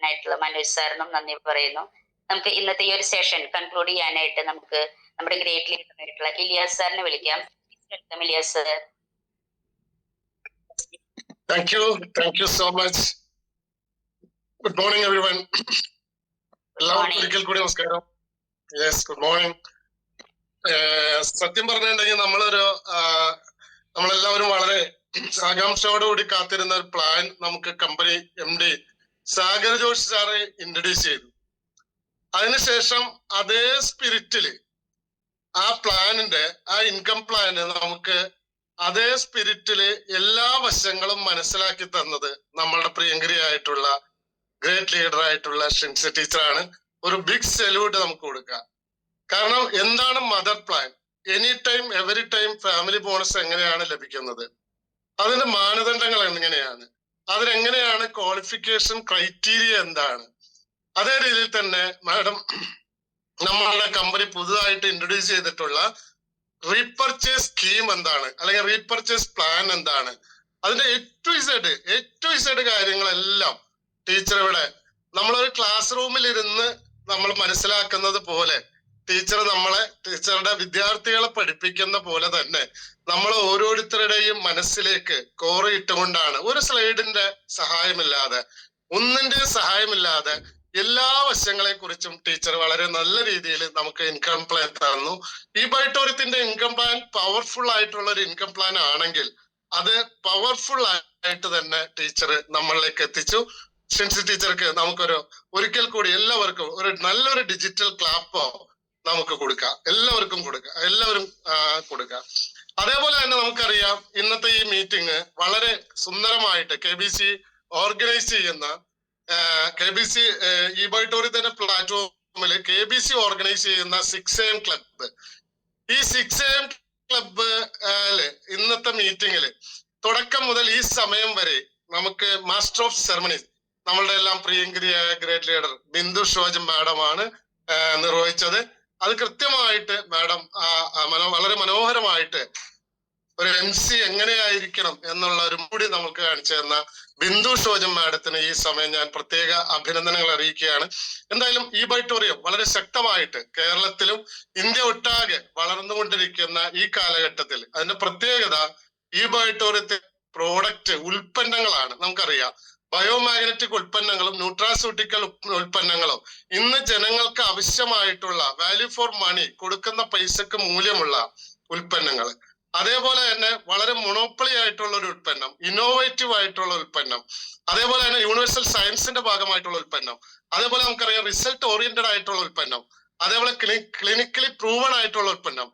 ആയിട്ടുള്ള മനോജ് സാറിനും നന്ദി പറയുന്നു. നമുക്ക് ഇന്നത്തെ ഈ ഒരു സെഷൻ കൺക്ലൂഡ് ചെയ്യാനായിട്ട് നമുക്ക് നമ്മുടെ ഗ്രേറ്റ് ലീഡർ ആയിട്ടുള്ള ഇലിയാസ് സാറിനെ വിളിക്കാം. Welcome Ilyas sir. Thank you so much. Good morning everyone. എല്ലാവർക്കും ഒരിക്കൽ കൂടി നമസ്കാരം. Yes, good morning. സത്യം പറഞ്ഞിട്ടുണ്ടെങ്കിൽ നമ്മളെല്ലാവരും വളരെ ആകാംക്ഷയോടുകൂടി കാത്തിരുന്ന ഒരു പ്ലാൻ നമുക്ക് company MD Sagar Joshi sir introduce ചെയ്തു. അതിനുശേഷം അതേ സ്പിരിറ്റില് ആ പ്ലാനിന്റെ ആ ഇൻകം പ്ലാന് നമുക്ക് അതേ സ്പിരിറ്റില് എല്ലാ വശങ്ങളും മനസ്സിലാക്കി തന്നത് നമ്മളുടെ പ്രിയങ്കരിയായിട്ടുള്ള ഗ്രേറ്റ് ലീഡർ ആയിട്ടുള്ള ഷിൻസി ടീച്ചറാണ്. ഒരു ബിഗ് സല്യൂട്ട് നമുക്ക് കൊടുക്കാം. കാരണം എന്താണ് mother plan, any time every time family bonus എങ്ങനെയാണ് ലഭിക്കുന്നത്, അതിന്റെ മാനദണ്ഡങ്ങൾ എങ്ങനെയാണ്, അതിനെങ്ങനെയാണ് ക്വാളിഫിക്കേഷൻ ക്രൈറ്റീരിയ എന്താണ്, അതേ രീതിയിൽ തന്നെ മാഡം നമ്മളുടെ കമ്പനി പുതുതായിട്ട് ഇൻട്രൊഡ്യൂസ് ചെയ്തിട്ടുള്ള റീപർച്ചേസ് സ്കീം എന്താണ്, അല്ലെങ്കിൽ റീപർച്ചേസ് പ്ലാൻ എന്താണ്, അതിന്റെ A to Z കാര്യങ്ങളെല്ലാം ടീച്ചർ ഇവിടെ നമ്മളൊരു ക്ലാസ് റൂമിൽ ഇരുന്ന് നമ്മൾ മനസ്സിലാക്കുന്നത് പോലെ ടീച്ചറുടെ വിദ്യാർത്ഥികളെ പഠിപ്പിക്കുന്ന പോലെ തന്നെ നമ്മൾ ഓരോരുത്തരുടെയും മനസ്സിലേക്ക് കോറിയിട്ടുകൊണ്ടാണ്, ഒരു സ്ലൈഡിന്റെ സഹായമില്ലാതെ, ഒന്നിന്റെ സഹായമില്ലാതെ എല്ലാ വശങ്ങളെ കുറിച്ചും ടീച്ചർ വളരെ നല്ല രീതിയിൽ നമുക്ക് ഇൻകം പ്ലാൻ തന്നു. ഈ ബൈറ്റോറിയത്തിന്റെ ഇൻകം പ്ലാൻ പവർഫുൾ ആയിട്ടുള്ള ഒരു ഇൻകം പ്ലാൻ ആണെങ്കിൽ അത് പവർഫുൾ ആയിട്ട് തന്നെ ടീച്ചർ നമ്മളിലേക്ക് എത്തിച്ചു. ഷിൻസി ടീച്ചർക്ക് നമുക്കൊരു ഒരിക്കൽ കൂടി എല്ലാവർക്കും ഒരു നല്ലൊരു ഡിജിറ്റൽ ക്ലാപ്പോ നമുക്ക് കൊടുക്കാം, എല്ലാവരും കൊടുക്കാം. അതേപോലെ തന്നെ നമുക്കറിയാം ഇന്നത്തെ ഈ മീറ്റിംഗ് വളരെ സുന്ദരമായിട്ട് KBC ഓർഗനൈസ് ചെയ്യുന്ന KBC ഈ ബൈറ്റോറിയത്തിന്റെ പ്ലാറ്റ്ഫോമിൽ KBC ഓർഗനൈസ് ചെയ്യുന്ന 6 AM ക്ലബ്ബ്, ഈ 6 AM ക്ലബ്ബ് ഇന്നത്തെ മീറ്റിംഗില് തുടക്കം മുതൽ ഈ സമയം വരെ നമുക്ക് മാസ്റ്റർ ഓഫ് സെറമണീസ് നമ്മളുടെ എല്ലാം പ്രിയങ്കരിയായ ഗ്രേറ്റ് ലീഡർ ബിന്ദു ഷോജൻ മാഡമാണ് നിർവഹിച്ചത്. അത് കൃത്യമായിട്ട് മാഡം വളരെ മനോഹരമായിട്ട് ഒരു MC എങ്ങനെയായിരിക്കണം എന്നുള്ള ഒരു കൂടി നമുക്ക് കാണിച്ചു തന്ന ബിന്ദു ഷോജൻ മാഡത്തിന് ഈ സമയം ഞാൻ പ്രത്യേക അഭിനന്ദനങ്ങൾ അറിയിക്കുകയാണ്. എന്തായാലും ഈ ബൈറ്റോറിയം വളരെ ശക്തമായിട്ട് കേരളത്തിലും ഇന്ത്യ ഒട്ടാകെ വളർന്നുകൊണ്ടിരിക്കുന്ന ഈ കാലഘട്ടത്തിൽ അതിന്റെ പ്രത്യേകത ഈ ബൈറ്റോറിയത്തിൽ പ്രോഡക്റ്റ് ഉൽപ്പന്നങ്ങളാണ്. നമുക്കറിയാം ബയോമാഗ്നറ്റിക് ഉൽപ്പന്നങ്ങളും ന്യൂട്രാസ്യൂട്ടിക്കൽ ഉൽപ്പന്നങ്ങളും ഇന്ന് ജനങ്ങൾക്ക് ആവശ്യമായിട്ടുള്ള വാല്യൂ ഫോർ മണി, കൊടുക്കുന്ന പൈസക്ക് മൂല്യമുള്ള ഉൽപ്പന്നങ്ങൾ, അതേപോലെ തന്നെ വളരെ മൊണോപ്പൊളി ആയിട്ടുള്ള ഒരു ഉൽപ്പന്നം, ഇന്നോവേറ്റീവ് ആയിട്ടുള്ള ഉൽപ്പന്നം, അതേപോലെ തന്നെ യൂണിവേഴ്സൽ സയൻസിന്റെ ഭാഗമായിട്ടുള്ള ഉൽപ്പന്നം, അതേപോലെ നമുക്കറിയാം റിസൾട്ട് ഓറിയന്റഡ് ആയിട്ടുള്ള ഉൽപ്പന്നം, അതേപോലെ ക്ലിനിക്കലി പ്രൂവൺ ആയിട്ടുള്ള ഉൽപ്പന്നം,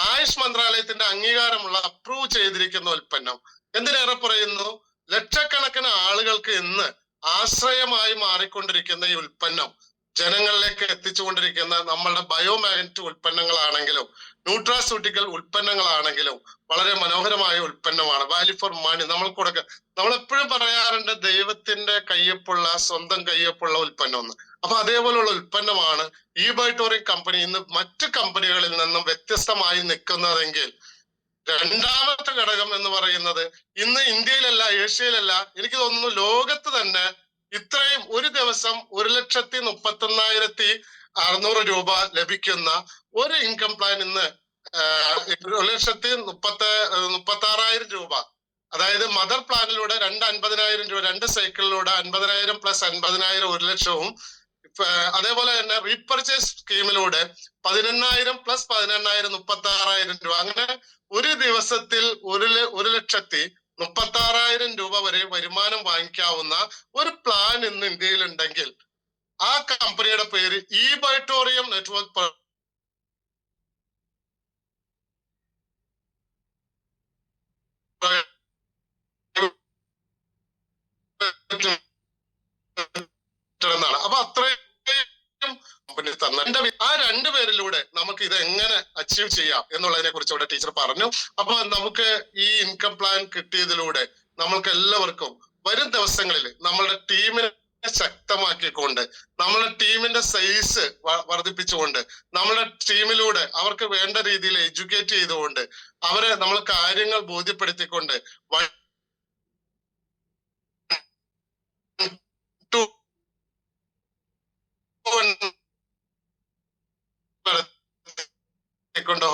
ആയുഷ് മന്ത്രാലയത്തിന്റെ അംഗീകാരമുള്ള അപ്രൂവ് ചെയ്തിരിക്കുന്ന ഉൽപ്പന്നം, എന്തിനേറെ പറയുന്നു ലക്ഷക്കണക്കിന് ആളുകൾക്ക് ഇന്ന് ആശ്രയമായി മാറിക്കൊണ്ടിരിക്കുന്ന ഈ ഉൽപ്പന്നം ജനങ്ങളിലേക്ക് എത്തിച്ചുകൊണ്ടിരിക്കുന്ന നമ്മളുടെ ബയോമാഗ്നറ്റിക് ഉൽപ്പന്നങ്ങളാണെങ്കിലും ന്യൂട്രാസ്യൂട്ടിക്കൽ ഉൽപ്പന്നങ്ങളാണെങ്കിലും വളരെ മനോഹരമായ ഉൽപ്പന്നമാണ്. വാല്യൂ ഫോർ മണി നമ്മളെപ്പോഴും പറയാറുണ്ട് ദൈവത്തിന്റെ കയ്യൊപ്പുള്ള, സ്വന്തം കയ്യൊപ്പുള്ള ഉൽപ്പന്നം എന്ന്. അപ്പൊ അതേപോലുള്ള ഉൽപ്പന്നമാണ് ഈ ബൈറ്റോറിയം കമ്പനി ഇന്ന് മറ്റു കമ്പനികളിൽ നിന്നും വ്യത്യസ്തമായി നിൽക്കുന്നതെങ്കിൽ രണ്ടാമത്തെ ഘടകം എന്ന് പറയുന്നത് ഇന്ന് ഇന്ത്യയിലല്ല, ഏഷ്യയിലല്ല, എനിക്ക് തോന്നുന്നു ലോകത്ത് തന്നെ ഇത്രയും ഒരു ദിവസം 1,31,600 രൂപ ലഭിക്കുന്ന ഒരു ഇൻകം പ്ലാൻ ഇന്ന് 1,36,000 രൂപ, അതായത് മദർ പ്ലാനിലൂടെ 50,000 രൂപ, 2 സൈക്കിളിലൂടെ 50,000 + 50,000 1 ലക്ഷവും, അതേപോലെ തന്നെ റീപർച്ചേസ് സ്കീമിലൂടെ 18,000 + 18,000 36,000 രൂപ, അങ്ങനെ ഒരു ദിവസത്തിൽ 1,36,000 രൂപ വരെ വരുമാനം വാങ്ങിക്കാവുന്ന ഒരു പ്ലാൻ ഇന്ന് ഇന്ത്യയിൽ ഉണ്ടെങ്കിൽ ആ കമ്പനിയുടെ പേര് ഇബൈറ്റോറിയം നെറ്റ്വർക്ക് എന്നാണ്. അപ്പൊ അത്രയും കമ്പനി തന്നെ ആ 2 പേരിലൂടെ നമുക്ക് ഇത് എങ്ങനെ അച്ചീവ് ചെയ്യാം എന്നുള്ളതിനെ കുറിച്ച് ഇവിടെ ടീച്ചർ പറഞ്ഞു. അപ്പൊ നമുക്ക് ഈ ഇൻകം പ്ലാൻ കിട്ടിയതിലൂടെ നമ്മൾക്ക് എല്ലാവർക്കും വരും ദിവസങ്ങളിൽ നമ്മളുടെ ടീമിനെ ശക്തമാക്കിക്കൊണ്ട്, നമ്മുടെ ടീമിന്റെ സൈസ് വർദ്ധിപ്പിച്ചുകൊണ്ട്, നമ്മുടെ ടീമിലൂടെ അവർക്ക് വേണ്ട രീതിയിൽ എഡ്യൂക്കേറ്റ് ചെയ്തുകൊണ്ട്, അവരെ നമ്മൾ കാര്യങ്ങൾ ബോധ്യപ്പെടുത്തിക്കൊണ്ട്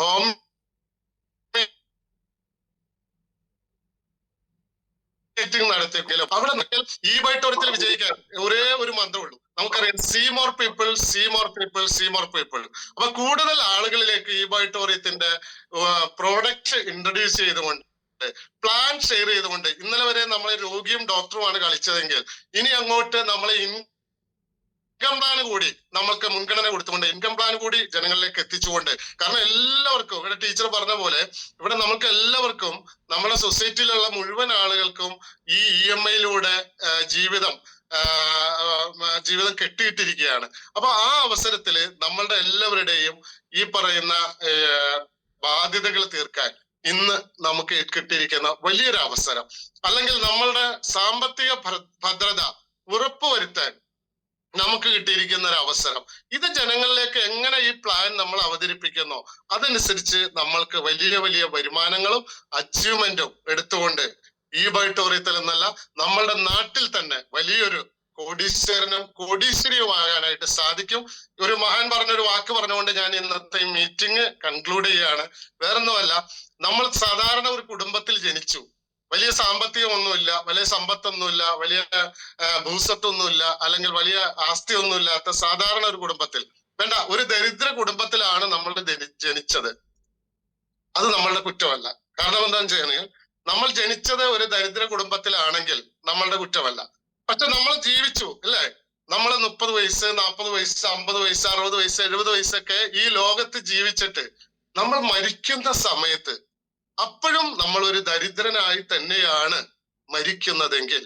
ഹോം നടത്തിയെങ്കിലും അവിടെ ഇബൈറ്റോറിയത്തിൽ വിജയിക്കാൻ ഒരേ ഒരു മന്ത്രമുള്ളൂ. നമുക്കറിയാം, see more people, see more people, see more people. അപ്പൊ കൂടുതൽ ആളുകളിലേക്ക് ഇബൈറ്റോറിയത്തിന്റെ പ്രോഡക്റ്റ് ഇൻട്രൊഡ്യൂസ് ചെയ്തുകൊണ്ട്, പ്ലാൻ ഷെയർ ചെയ്തുകൊണ്ട്, ഇന്നലെ വരെ നമ്മളെ രോഗിയും ഡോക്ടറുമാണ് കളിച്ചതെങ്കിൽ ഇനി അങ്ങോട്ട് നമ്മളെ ഇൻകം പ്ലാൻ കൂടി നമ്മൾക്ക് മുൻഗണന കൊടുത്തുകൊണ്ട്, ഇൻകം പ്ലാൻ കൂടി ജനങ്ങളിലേക്ക് എത്തിച്ചുകൊണ്ട്, കാരണം എല്ലാവർക്കും ഇവിടെ ടീച്ചർ പറഞ്ഞ പോലെ ഇവിടെ നമുക്ക് എല്ലാവർക്കും നമ്മുടെ സൊസൈറ്റിയിലുള്ള മുഴുവൻ ആളുകൾക്കും ഈ EMI-യിലൂടെ ജീവിതം കെട്ടിയിട്ടിരിക്കുകയാണ്. അപ്പൊ ആ അവസരത്തില് നമ്മളുടെ എല്ലാവരുടെയും ഈ പറയുന്ന ബാധ്യതകൾ തീർക്കാൻ ഇന്ന് നമുക്ക് കിട്ടിയിരിക്കുന്ന വലിയൊരു അവസരം, അല്ലെങ്കിൽ നമ്മളുടെ സാമ്പത്തിക ഭദ്രത ഉറപ്പുവരുത്താൻ നമുക്ക് കിട്ടിയിരിക്കുന്ന ഒരു അവസരം, ഇത് ജനങ്ങളിലേക്ക് എങ്ങനെ ഈ പ്ലാൻ നമ്മൾ അവതരിപ്പിക്കുന്നോ അതനുസരിച്ച് നമ്മൾക്ക് വലിയ വലിയ വരുമാനങ്ങളും അച്ചീവ്മെന്റും എടുത്തുകൊണ്ട് ഇബൈറ്റോറിയത്തിൽ എന്നല്ല നമ്മളുടെ നാട്ടിൽ തന്നെ വലിയൊരു കോടീശ്വരിയുമാകാനായിട്ട് സാധിക്കും. ഒരു മഹാൻ പറഞ്ഞൊരു വാക്ക് പറഞ്ഞുകൊണ്ട് ഞാൻ ഇന്നത്തെ മീറ്റിംഗ് കൺക്ലൂഡ് ചെയ്യുകയാണ്. വേറൊന്നുമല്ല, നമ്മൾ സാധാരണ ഒരു കുടുംബത്തിൽ ജനിച്ചു, വലിയ സാമ്പത്തികമൊന്നുമില്ല, വലിയ സമ്പത്തൊന്നുമില്ല, വലിയ ഭൂസ്വത്തൊന്നുമില്ല, അല്ലെങ്കിൽ വലിയ ആസ്തിയൊന്നുമില്ലാത്ത സാധാരണ ഒരു കുടുംബത്തിൽ, വേണ്ട ഒരു ദരിദ്ര കുടുംബത്തിലാണ് നമ്മൾ ജനിച്ചത്. അത് നമ്മളുടെ കുറ്റമല്ല. കാരണം എന്താണെന്ന് വെച്ചാൽ നമ്മൾ ജനിച്ചത് ഒരു ദരിദ്ര കുടുംബത്തിലാണെങ്കിൽ നമ്മളുടെ കുറ്റമല്ല. പക്ഷെ നമ്മൾ ജീവിച്ചു അല്ലേ? നമ്മൾ 30 വയസ്സ്, 40 വയസ്സ്, 50 വയസ്സ്, 60 വയസ്സ്, 70 വയസ്സൊക്കെ ഈ ലോകത്ത് ജീവിച്ചിട്ട് നമ്മൾ മരിക്കുന്ന സമയത്ത് അപ്പോഴും നമ്മൾ ഒരു ദരിദ്രനായി തന്നെയാണ് മരിക്കുന്നതെങ്കിൽ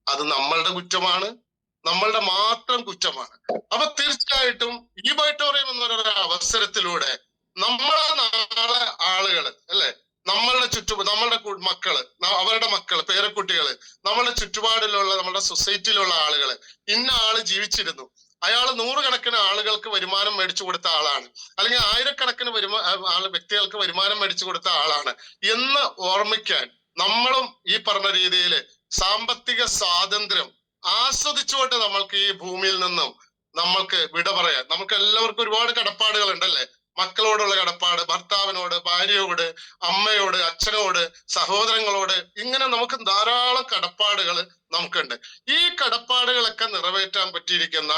അത് നമ്മളുടെ കുറ്റമാണ്, നമ്മളുടെ മാത്രം കുറ്റമാണ്. അപ്പൊ തീർച്ചയായിട്ടും ഇബൈറ്റോറിയം എന്നൊരു അവസരത്തിലൂടെ നമ്മളെ നാളെ ആളുകള് അല്ലെ, നമ്മളുടെ നമ്മളുടെ മക്കള്, അവരുടെ മക്കള്, പേരക്കുട്ടികള്, നമ്മളുടെ ചുറ്റുപാടിലുള്ള നമ്മുടെ സൊസൈറ്റിയിലുള്ള ആളുകള്, ഇന്ന ആള് ജീവിച്ചിരുന്നു, അയാൾ 100 കണക്കിന് ആളുകൾക്ക് വരുമാനം മേടിച്ചു കൊടുത്ത ആളാണ്, അല്ലെങ്കിൽ 1000-കണക്കിന് വ്യക്തികൾക്ക് വരുമാനം മേടിച്ചു കൊടുത്ത ആളാണ് എന്ന് ഓർമ്മിക്കാൻ നമ്മളും ഈ പറഞ്ഞ രീതിയിൽ സാമ്പത്തിക സ്വാതന്ത്ര്യം ആസ്വദിച്ചുകൊണ്ട് നമ്മൾക്ക് ഈ ഭൂമിയിൽ നിന്നും നമ്മൾക്ക് വിട പറയാൻ, നമുക്ക് എല്ലാവർക്കും ഒരുപാട് കടപ്പാടുകൾ ഉണ്ടല്ലേ? മക്കളോടുള്ള കടപ്പാട്, ഭർത്താവിനോട്, ഭാര്യയോട്, അമ്മയോട്, അച്ഛനോട്, സഹോദരങ്ങളോട്, ഇങ്ങനെ നമുക്ക് ധാരാളം കടപ്പാടുകൾ നമുക്കുണ്ട്. ഈ കടപ്പാടുകളൊക്കെ നിറവേറ്റാൻ പറ്റിയിരിക്കുന്ന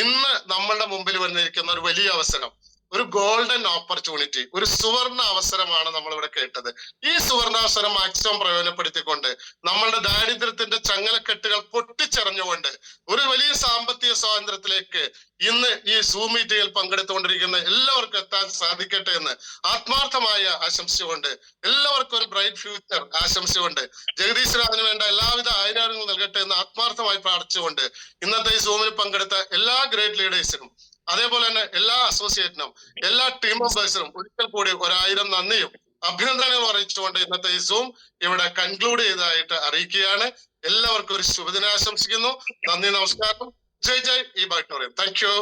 ഇന്ന് നമ്മളുടെ മുമ്പിൽ വന്നിരിക്കുന്ന ഒരു വലിയ അവസരം, ഒരു ഗോൾഡൻ ഓപ്പർച്യൂണിറ്റി, ഒരു സുവർണ അവസരമാണ് നമ്മൾ ഇവിടെ കേട്ടത്. ഈ സുവർണാവസരം മാക്സിമം പ്രയോജനപ്പെടുത്തിക്കൊണ്ട് നമ്മളുടെ ദാരിദ്ര്യത്തിന്റെ ചങ്ങലക്കെട്ടുകൾ പൊട്ടിച്ചെറിഞ്ഞുകൊണ്ട് ഒരു വലിയ സാമ്പത്തിക സ്വാതന്ത്ര്യത്തിലേക്ക് ഇന്ന് ഈ സൂം മീറ്റിംഗിൽ പങ്കെടുത്തുകൊണ്ടിരിക്കുന്ന എല്ലാവർക്കും എത്താൻ സാധിക്കട്ടെ എന്ന് ആത്മാർത്ഥമായ ആശംസിച്ചുകൊണ്ട്, എല്ലാവർക്കും ഒരു ബ്രൈറ്റ് ഫ്യൂച്ചർ ആശംസിച്ചുകൊണ്ട്, ജഗദീശ്വരന് വേണ്ട എല്ലാവിധ ആയിരങ്ങൾ നൽകട്ടെ എന്ന് ആത്മാർത്ഥമായി പ്രാർത്ഥിച്ചുകൊണ്ട് ഇന്നത്തെ ഈ സൂമിൽ പങ്കെടുത്ത എല്ലാ ഗ്രേറ്റ് ലീഡേഴ്സിനും, അതേപോലെ തന്നെ എല്ലാ അസോസിയേറ്റിനും, എല്ലാ ടീം മെമ്പേഴ്സിനും ഒരിക്കൽ കൂടി 1000 നന്ദിയും അഭിനന്ദനങ്ങളും അറിയിച്ചുകൊണ്ട് ഇന്നത്തെ ഈ സൂം ഇവിടെ കൺക്ലൂഡ് ചെയ്തതായിട്ട് അറിയിക്കുകയാണ്. എല്ലാവർക്കും ഒരു ശുഭദിനം ആശംസിക്കുന്നു. നന്ദി, നമസ്കാരം. ജയ് ജയ് ഇബൈറ്റോറിയം. Thank U.